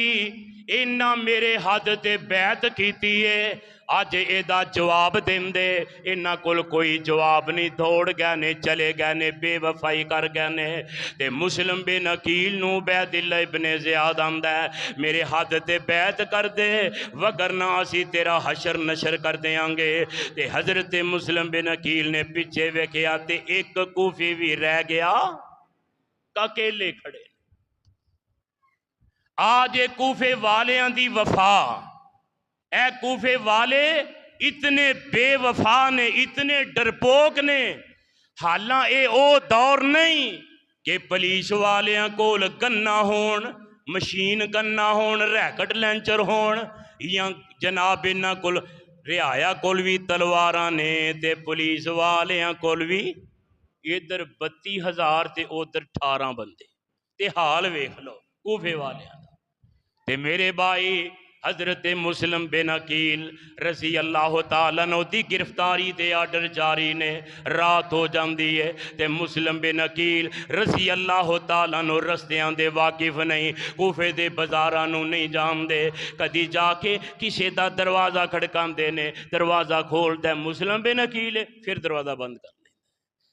انہاں میرے حد تے بیعت کیتی ہے آج ایدہ جواب دیں دے انہاں کل کوئی جواب نہیں دوڑ گئے نے چلے گئے نے بے وفائی کر گئے نے تے مسلم بن عقیل نو عبید اللہ ابن زیاد آندہ ہے میرے حد تے بیعت کر دے وگرنہ اسی تیرا حشر نشر کر دیاں گے تے حضرت مسلم بن عقیل نے پیچھے ویکھیا تے ایک کوفی بھی رہ گیا اکیلے کھڑے آج کوفے والیاں دی وفا اے کوفے والے اتنے بے وفا نے اتنے ڈرپوک نے حالاں اے او دور نہیں کہ پولیس والیاں کول گنا ہون مشین گنا ہون ریکٹ لینچر ہون یا جناب انہاں کول رعایا کول بھی تلواراں نے تے پولیس والیاں کول بھی ادھر 32,000 تے ادھر 18 بندے تے حال ویکھ لو کوفے والیاں تے میرے بھائی حضرت مسلم بن عقیل رضی اللہ تعالیٰ عنہ دی گرفتاری دے آرڈر جاری نے رات ہو جاندی ہے تے مسلم بن عقیل رضی اللہ تعالیٰ عنہ رستیاں دے واقف نہیں کوفے دے بازارانوں نہیں جان دے کدی جا کے کسی دا دروازہ کھڑکان دے نے دروازہ کھول دے مسلم بن عقیل پھر دروازہ بند کر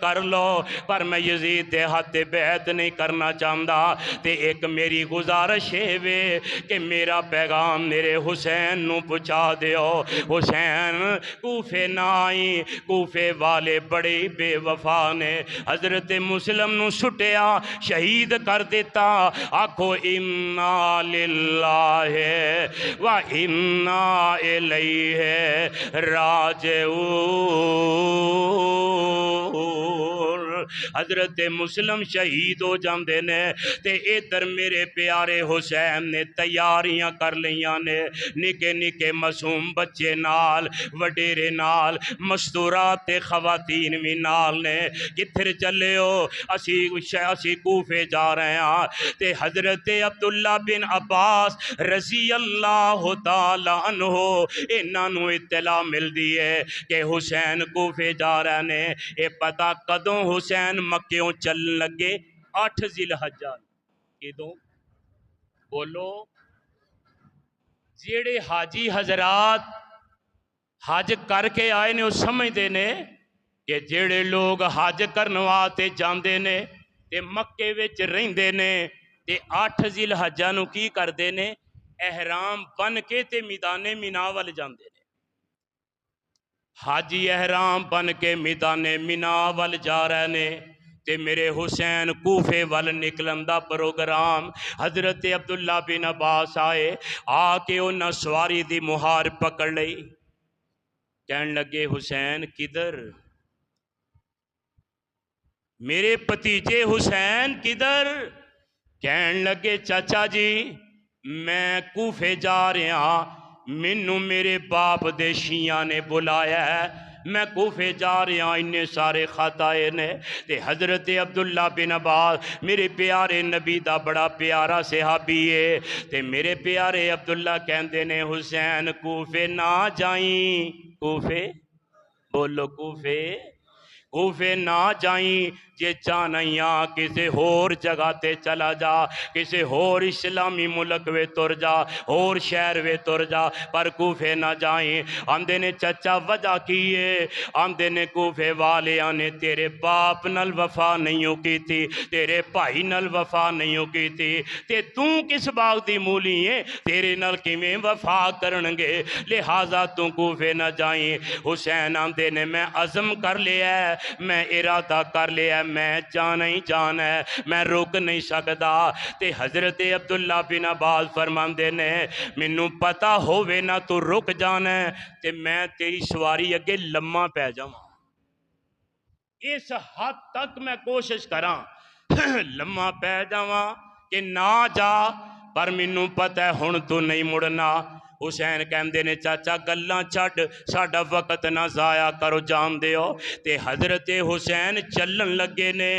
کر لو پر میں یزید دے ہاتھ بیعت نہیں کرنا چاہتا تے ایک میری گزارش ہے وے کہ میرا پیغام میرے حسین نو پہنچا دیو حسین کوفے نہ آئی کوفے والے بڑے بے وفا نے حضرت مسلم نو سٹیا شہید کر دیتا آکھو انا للہ و انا الیہ راجعون حضرت مسلم شہید ہو جاندے نے تے ادھر میرے پیارے حسین نے تیاریاں کر لیاں نے نکے نکے معصوم بچے نال وڈیرے نال مستورات تے خواتین بھی نال نے کتھر چلے ہو اسی کوفے جا رہے ہیں تے حضرت عبداللہ بن عباس رضی اللہ تعالی عنہ انہاں نو اطلاع مل دی ہے کہ حسین کوفے جا رہے نے اے پتہ کدوں حسین مکیوں چل لگے 8 ذی الحجہ کدوں بولو جیڑے حاجی حضرات حج کر کے آئے نے وہ سمجھتے نے کہ جیڑے لوگ حج کرنواتے جاندے نے تے مکے وچ رہندے نے تے 8 ذی الحجہ نو کی کردے نے احرام بن کے تے میدان مینا ول جاندے نے حاجی احرام بن کے میدان مینا ول جا رہے نے تے میرے حسین کوفے ول نکلن دا پروگرام حضرت عبداللہ بن عباس آئے آ کے انہاں سواری دی مہار پکڑ لئی کہن لگے حسین کدھر میرے پتیجے حسین کدھر کہن لگے چاچا جی میں کوفے جا رہا منو میرے باپ دے شیعہ نے بلایا ہے میں کوفے جا رہا انہیں سارے خط آئے نے تے حضرت عبداللہ بن عباس میرے پیارے نبی دا بڑا پیارا صحابی ہے تے میرے پیارے عبداللہ کہندے نے حسین کوفے نہ جائیں کوفے بولو کوفے کوفے نہ جائیں جے چانیاں کسے ہور جگہ تے چلا جا کسے ہور اسلامی ملک وے تر جا ہور شہر وے تر جا پر کوفے نہ جائیں آندے نے چچا وجہ کیے آندے نے کوفے والے آنے تیرے باپ نل وفا نہیں کی تھی تیرے بھائی نل وفا نہیں کی تھی تے توں کس باغ دی مولی ہے تیرے نل کیویں وفا کرنگے لہذا توں کوفے نہ جائیں حسین آندے نے میں عزم کر لیا ہے میں ارادہ کر لیا میں جانا ہی جانا ہے میں روک نہیں سکتا تے حضرت عبداللہ بن عباس فرماندے نے منو پتا ہووے نہ تو رک جانا ہے تے میں تیری سواری اگے لمحہ پہ جاؤں اس حد تک میں کوشش کراں لمحہ پہ جاواں کہ نہ جا پر منو پتا ہے ہن تو نہیں مڑنا حسین کہندے نے چاچا گلاں چھڈ ساڈا وقت نہ ضائع کرو جان دیو تے حضرت حسین چلن لگے نے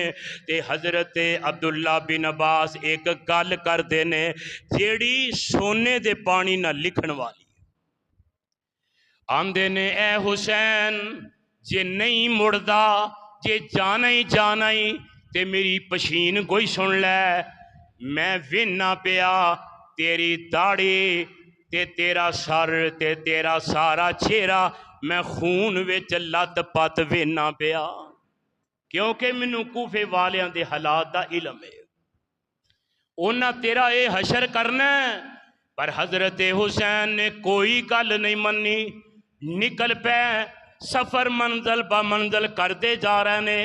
تے حضرت عبداللہ بن عباس ایک گل کردے نے جیڑی سونے دے پانی نہ لکھن والی آندے نے اے حسین جے نہیں مڑدا جے جانا ہی تے میری پشین کوئی سن لے میں وینا پیا تیری داڑھی تے تیرا سر تے تیرا سارا چہرہ میں خون وچ لت پت وینا پیا کیونکہ منو کوفے والیاں دے حالات دا علم ہے اونا تیرا اے حشر کرنا ہے پر حضرت حسین نے کوئی گل نہیں منی نکل پے سفر منزل با منزل کردے جا رہے نے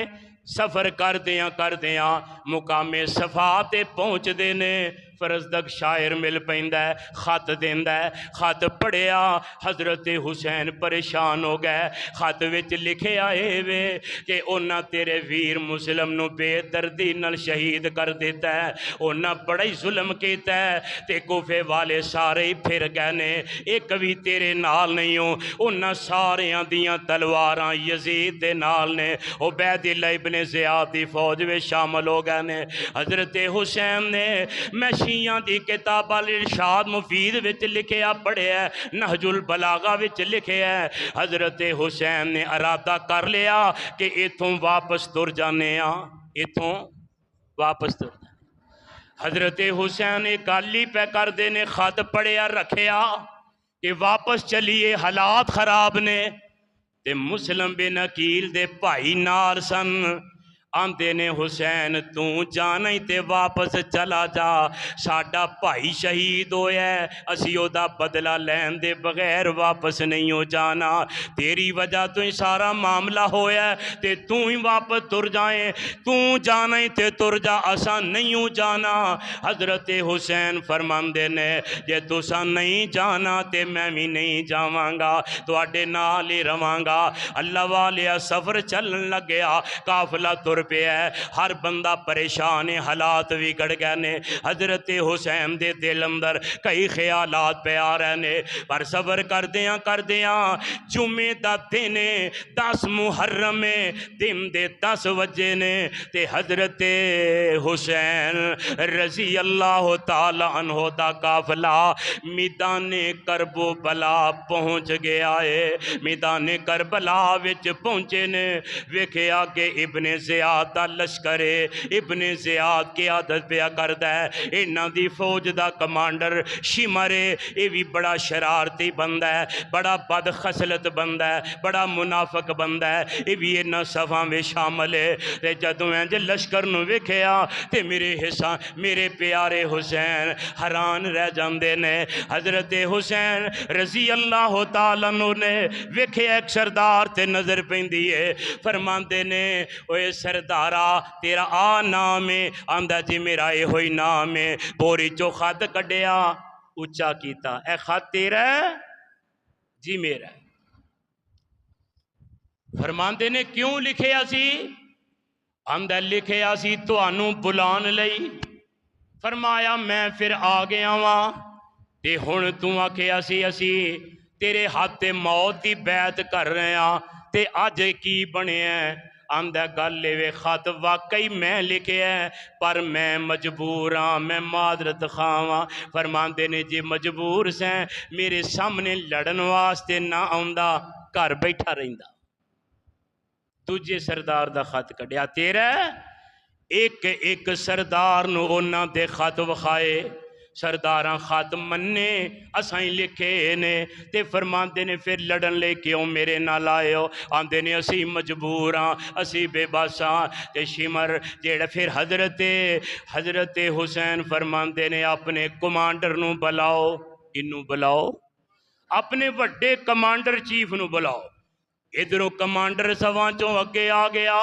سفر کردیاں مقام صفا تے پہنچ دے نے فرزدق شاعر مل پیندا ہے خط دیندا ہے خط پڑھیا حضرت حسین پریشان ہو گئے خط وچ لکھے آئے وے کہ اونا تیرے ویر مسلم نو بے دردی نال شہید کر دیتا ہے اونا بڑا ہی ظلم کیتا ہے تے کوفے والے سارے ہی پھر گئے نے ایک بھی تیرے نال نہیں ہو اونا سارے دیاں تلواراں یزید دے نال نے عبید اللہ ابن زیاد دی فوج میں شامل ہو گئے نے حضرت حسین نے میں شیعہ دی کتاب الارشاد مفید وچ لکھیا پڑھیا نہج البلاغہ وچ لکھیا حضرت حسین نے ارادہ کر لیا کہ ایتھوں واپس تر جانے ایتھوں واپس تر جانے حضرت حسین ایک گالی پہ کر دینے خط پڑھیا رکھیا کہ واپس چلیے حالات خراب نے تے مسلم بن عقیل دے بھائی نال سن آندے نے حسین تو جانا ہی تے واپس چلا جا ساڈا بھائی شہید ہویا ہے اسی او دا بدلہ لین دے بغیر واپس نہیں ہو جانا تیری وجہ تو ہی سارا معاملہ ہویا ہے تے تو ہی واپس تر جائیں تو جانا ہی تے تر جا اساں نہیں ہو جانا حضرت حسین فرماندے نے جے تساں نہیں جانا تے میں بھی نہیں جاواں گا تواڈے نال ہی رواں گا اللہ والیا سفر چلن لگیا قافلہ تر پیا ہے ہر بندہ پریشان ہے حالات بگڑ گئے نے حضرت حسین دے دل اندر کئی خیالات پہ آ رہے نے پر صبر کردیاں جمعے دا دن 10 محرم دن دے 10 بجے نے تے حضرت حسین رضی اللہ تعالی عنہ دا قافلہ میدان کربلا پہنچ گیا ہے میدان کربلا وچ پہنچے نے ویکھیا کہ ابن زیاد دا لشکر ابن زیاد کی عادت پیا کردا ہے انہاں دی فوج دا کمانڈر شمر یہ بھی بڑا شرارتی بندہ ہے بڑا بد خصلت بندہ ہے بڑا منافق بندہ ہے یہ بھی انہاں صفاں میں شامل ہے تے جدوں انج لشکر نو ویکھیا تے میرے پیارے حسین حیران رہ جاندے نے حضرت حسین رضی اللہ تعالیٰ عنہ نے ویکھیا ایک سردار تے نظر پیندی ہے فرماندے نے اوے سردارا تیرا آ نام ہے آندا جی میرا یہ ہوئی نام ہے بوری چو خط کڈیا اچا کیتا اے خط تیرا ہے جی میرا ہے فرماندے نے کیوں لکھے اسی آندا لکھے اسی تانوں بلان لئی فرمایا میں پھر آ گیا واں تے ہن تو آکھے اسی تیرے ہاتھ موت دی بیعت کر رہے ہیں تے اج کی بنیا ہے آندہ گل لے خط واقعی میں لکھے ہیں پر میں مجبور ہاں میں معذرت خواہاں فرماندے نے جی مجبور سے میرے سامنے لڑن واسطے نہ آندا گھر بیٹھا رہندا تجھے سردار دا خط کڈیا تیرا ایک سردار نو اونا دے خط وخائے سرداراں خط مننے اسائیں لکھے نے تے فرماندے نے پھر لڑن لے کیوں میرے نال آئے ہو آندے نے اسی مجبور ہاں اسی بے بس ہاں تے شمر جیڑا پھر حضرت حسین فرماندے نے اپنے کمانڈر نو بلاؤ انو بلاؤ اپنے وڈے کمانڈر چیف نو بلاؤ ادھروں کمانڈر سواں چوں اگے آ گیا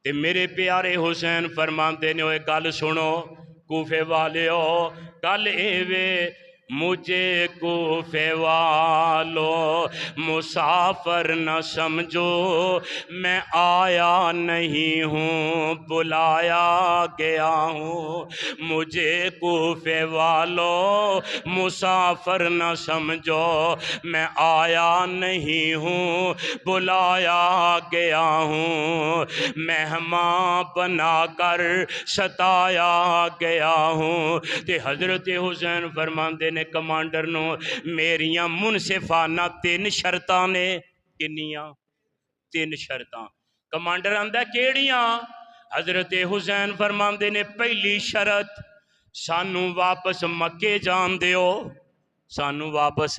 تے میرے پیارے حسین فرماندے نے اوے گل سنو کوفے والے ہو گل ایوے مجھے کوفے والو مسافر نہ سمجھو میں آیا نہیں ہوں بلایا گیا ہوں مجھے کوفے والو مسافر نہ سمجھو میں آیا نہیں ہوں بلایا گیا ہوں مہمان بنا کر ستایا گیا ہوں تے حضرت حسین فرماندے نے کمانڈر نو میریاں منصفانہ 3 شرطاں نے کنیاں 3 شرطاں کمانڈر آندہ کیڑیاں حضرت حسین فرماندے نے پہلی شرط سانو واپس مکے جان دیو سانو واپس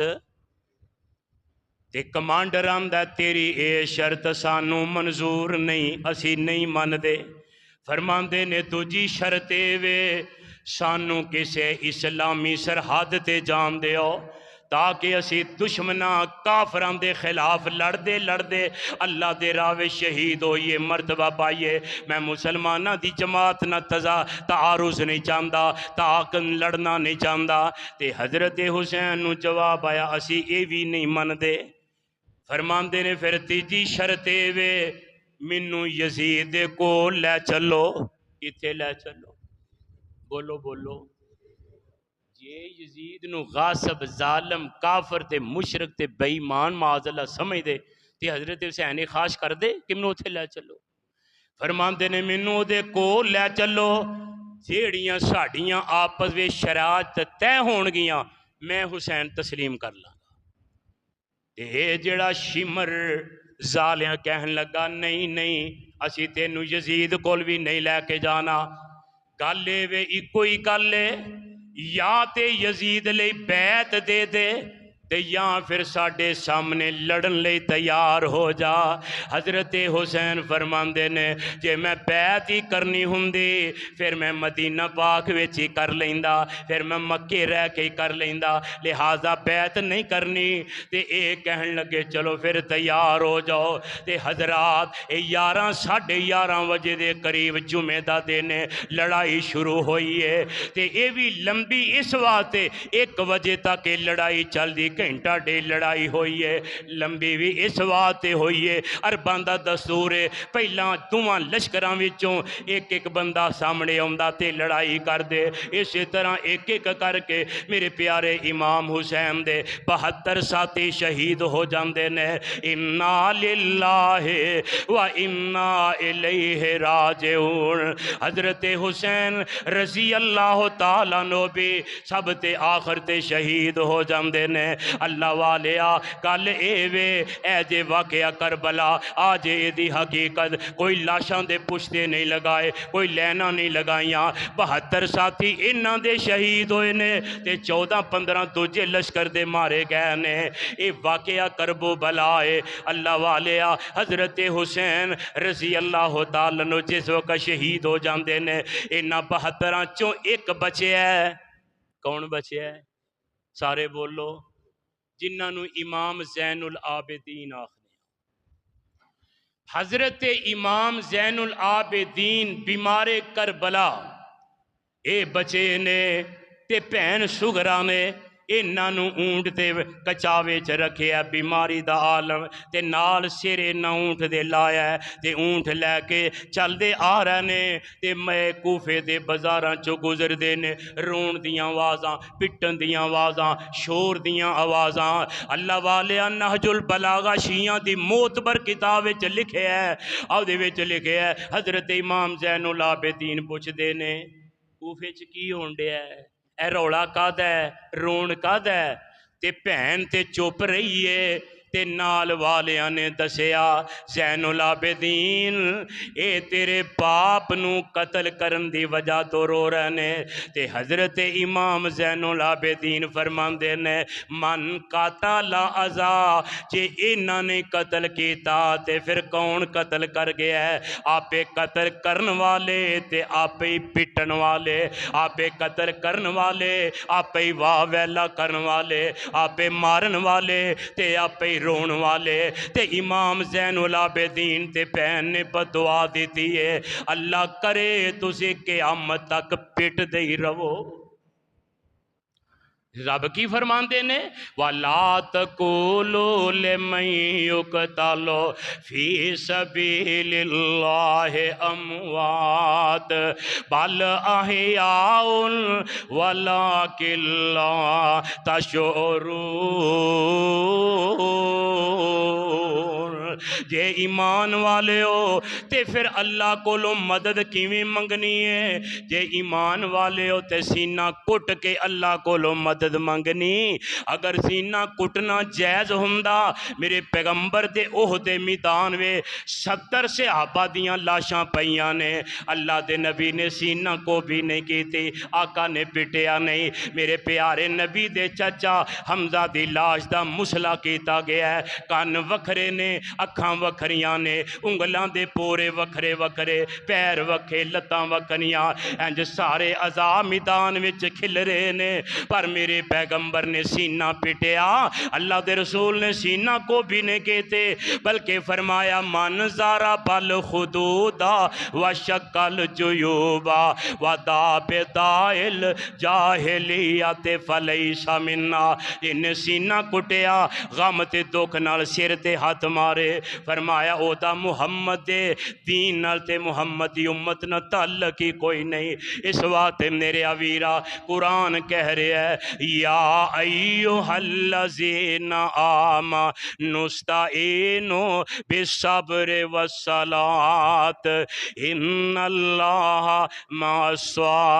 تے کمانڈر آندہ تیری اے شرط سانو منظور نہیں اسی نہیں من دے فرماندے نے تجھی شرطے وے سانو کسے اسلامی سرحد تے جان دیو تاکہ اسی دشمنہ کافران دے خلاف لڑدے اللہ دے راوے شہید ہوئیے مرتبہ پائیے میں مسلمانہ دی جماعت نہ تعارض نہیں چاہتا تاکن لڑنا نہیں چاہتا تے حضرت حسین نو جواب آیا اسی اے بھی نہیں من دے فرماندے نے پھر تیجی شرطے وے منو یزید کو لے چلو کتے لے چلو بولو بولو یہ یزید نو غاصب ظالم کافر تے مشرک تے بے ایمان معاذ اللہ سمجھ دے تے حضرت حسین خواہش کر دے کہ منو اتھے لے چلو فرماندے نے منو دے کو لے چلو جیڑیاں ساڑیاں آپس وے شرائط تے ہون گیاں میں حسین تسلیم کر لاں تے جڑا شمر ظالیاں کہن لگا نہیں اسی تینو یزید کول بھی نہیں لے کے جانا گالے وے کوئی گالے یا تے یزید لئی بیعت دے تے یا پھر ساڈے سامنے لڑن لئی تیار ہو جا۔ حضرت حسین فرماندے نے جے میں بیعت ہی کرنی ہوندی پھر میں مدینہ پاک وچ ہی کر لیندا، پھر میں مکے رہ کے ہی کر لیندا، لہٰذا بیعت نہیں کرنی۔ تے اے کہن لگے چلو پھر تیار ہو جاؤ۔ تے حضرات 11 ساڑھے 11 بجے دے قریب جمعہ دا دن لڑائی شروع ہوئی ہے تے اے بھی لمبی اس واسطے 1 بجے تک لڑائی چل دی، گھنٹہ ڈیڑھ لڑائی ہوئی ہے، لمبی بھی اس واسطے ہوئی ہے۔ عرباں دا دستور ہے پہلا دوواں لشکراں وچوں ایک بندہ سامنے آوندا تے لڑائی کر دے، اسی طرح ایک کر کے میرے پیارے امام حسین دے 72 ساتھی شہید ہو جاندے نے۔ انا للہ و انا الیہ راجعون۔ حضرت حسین رضی اللہ تعالیٰ عنہ بھی سب تے آخر تے شہید ہو جاندے نے۔ اللہ والیا کل اے جے واقعہ کربلا آج اے دی حقیقت، کوئی لاشاں دے پشتے نہیں لگائے، کوئی لینا نہیں لگائیاں، 72 ساتھی انہاں دے شہید ہوئے نے تے 14-15 دوجے لشکر دے مارے گئے نے۔ اے واقعہ کربلا ہے۔ اللہ والیا حضرت حسین رضی اللہ تعالیٰ عنہ جس وقت شہید ہو جاندے نے، انہاں 72 چوں ایک بچے ہے۔ کون بچے ہے؟ سارے بولو۔ جنہاں نو امام زین العابدین آخنے۔ حضرت امام زین العابدین بیمار کربلا اے بچے نے تے بہن سغرا نے انہاں نو اونٹ تے کچاوے چ رکھیا، بیماری دا عالم تے نال سرے نہ اونٹ دے لایا ہے تے اونٹ لے کے چل دے آ رہے نے تے میں کوفے دے بازاراں چو گزر دے نے، رون دیاں آوازاں، پٹن دیاں آوازاں، شور دیاں آوازاں۔ اللہ والیا نہج البلاغہ شیعہ دی معتبر کتاب وچ لکھے ہے، او دے وچ لکھے ہے حضرت امام زین العابدین پوچھ دے نے کوفے چ کی ہون ڈیا ہے، اے روڑا کد ہے، رون کد ہے؟ تے بہن تے چپ رہی ہے تے نال والیاں نے دسیا زین العابدین اے تیرے باپ نو قتل کرن دی وجہ تو رو رہے نے۔ تے حضرت امام زین العابدین فرماندے نے من قتل ازا، جے انہاں نے قتل کیتا تے پھر کون قتل کر گیا ہے؟ آپے قتل کرن والے تے آپے پٹن والے، آپے قتل کرن والے آپے واہ ویلا کرن والے، آپے مارن والے تے آپے رون والے۔ تے امام زین العابدین تے بہن نے بدعا دیتی ہے اللہ کرے تُسے قیامت تک پٹ دے ہی رہو۔ رب کی فرماندے نے وَلَا تَقُولُوا لِمَن يُقْتَلُ فِي سَبِيلِ اللَّهِ أَمْوَاتٌ بَلْ أَحْيَاءٌ وَلَٰكِن لَّا تَشْعُرُونَ۔ جے ایمان والے ہو تے پھر اللہ کو لو مدد کیویں منگنی ہے؟ جے ایمان والے ہو تے سینہ کٹ کے اللہ کو لو مدد منگنی۔ اگر سینہ کٹنا جائز ہوندا میرے پیغمبر دے احد میدان وے 70 صحابہ دیاں لاشاں پئیاں نے، اللہ دے نبی نے سینہ کو بھی نہیں کیتی، آقا نے پٹیا نہیں۔ میرے پیارے نبی دے چچا حمزہ دی لاش دا مسئلہ کیتا گیا ہے، کان وکھرے نے، اکھاں وکھریاں نے، انگلاں دے پورے وکھرے وکھرے، پیر وکھے، لتاں وکھریاں، انج سارے اعضاء میدان وچ کھل رہے نے، پر میرے پیغمبر نے سینہ پٹیا، اللہ دے رسول نے سینہ کو بھی نہیں کہتے، بلکہ فرمایا من ضرب الخدود وشق الجیوب وضرب داء الجاہلیت فلیس منا۔ ان سینہ کٹیا، غم تے دکھ نال سر تے ہاتھ مارے، فرمایا او دا محمد دے دین نال تے محمد دی امت نہ تعلق ہی کوئی نہیں۔ اس واسطے میرے آویرا قرآن کہہ رہے ہے یا ایہا الذین آمنوا استعینوا بالصبر والصلاۃ ان اللہ مع الصابرین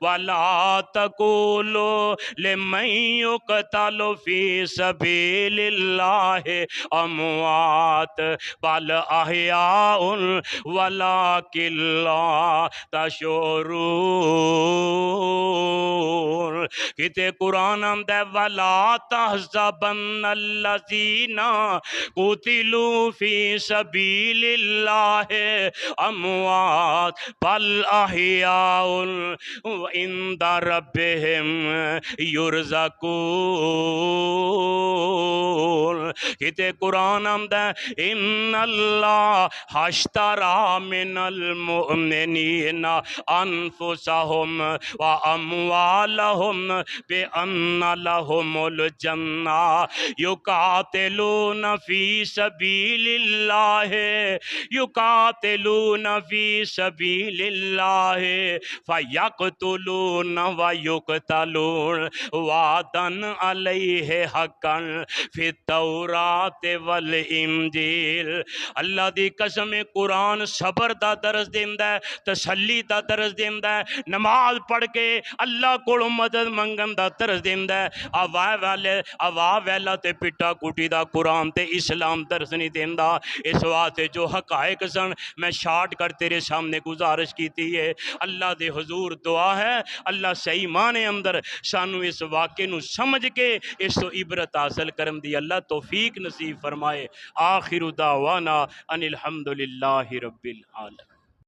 ولا تقولوا لمن يقتل في سبيل الله اموات بل احیاء ولكن لا تشعرون۔ کتے قرآن آمدہ وَلَا تَحْزَبَنَّ الَّذِينَ قُتِلُوا فِي سَبِيلِ اللَّهِ أَمْوَاتٌ بَلْ أَحْيَاءٌ عِندَ رَبِّهِمْ يُرْزَقُونَ کتے قرآن آمدہ ان اللہ اشترى من المؤمنین انفسهم واموالهم بان لهم الجنہ یقاتلون فی سبیل اللہ یقاتلون فی سبیل اللہ فیقتلون ویقتلون وعدا علیہ حقا فی التوراۃ والانجیل۔ اللہ دی قسم قرآن صبر دا درس دیندا ہے، تسلی دا درس دیندا ہے، نماز پڑھ کے اللہ کو مدد منگن دا درس دیندا ہے۔ آواہ ویلا تے پٹا کٹی دا قرآن تے اسلام درس نہیں دیندا۔ اس واسطے جو حقائق سن میں شارٹ کر تیرے سامنے گزارش کیتی ہے۔ اللہ دے حضور دعا ہے اللہ صحیح معنی اندر سانو اس واقعے نو سمجھ کے اس تو عبرت حاصل کرن دی اللہ توفیق نصیب فرمائے۔ آخر دعوانا ان الحمدللہ رب العالمین۔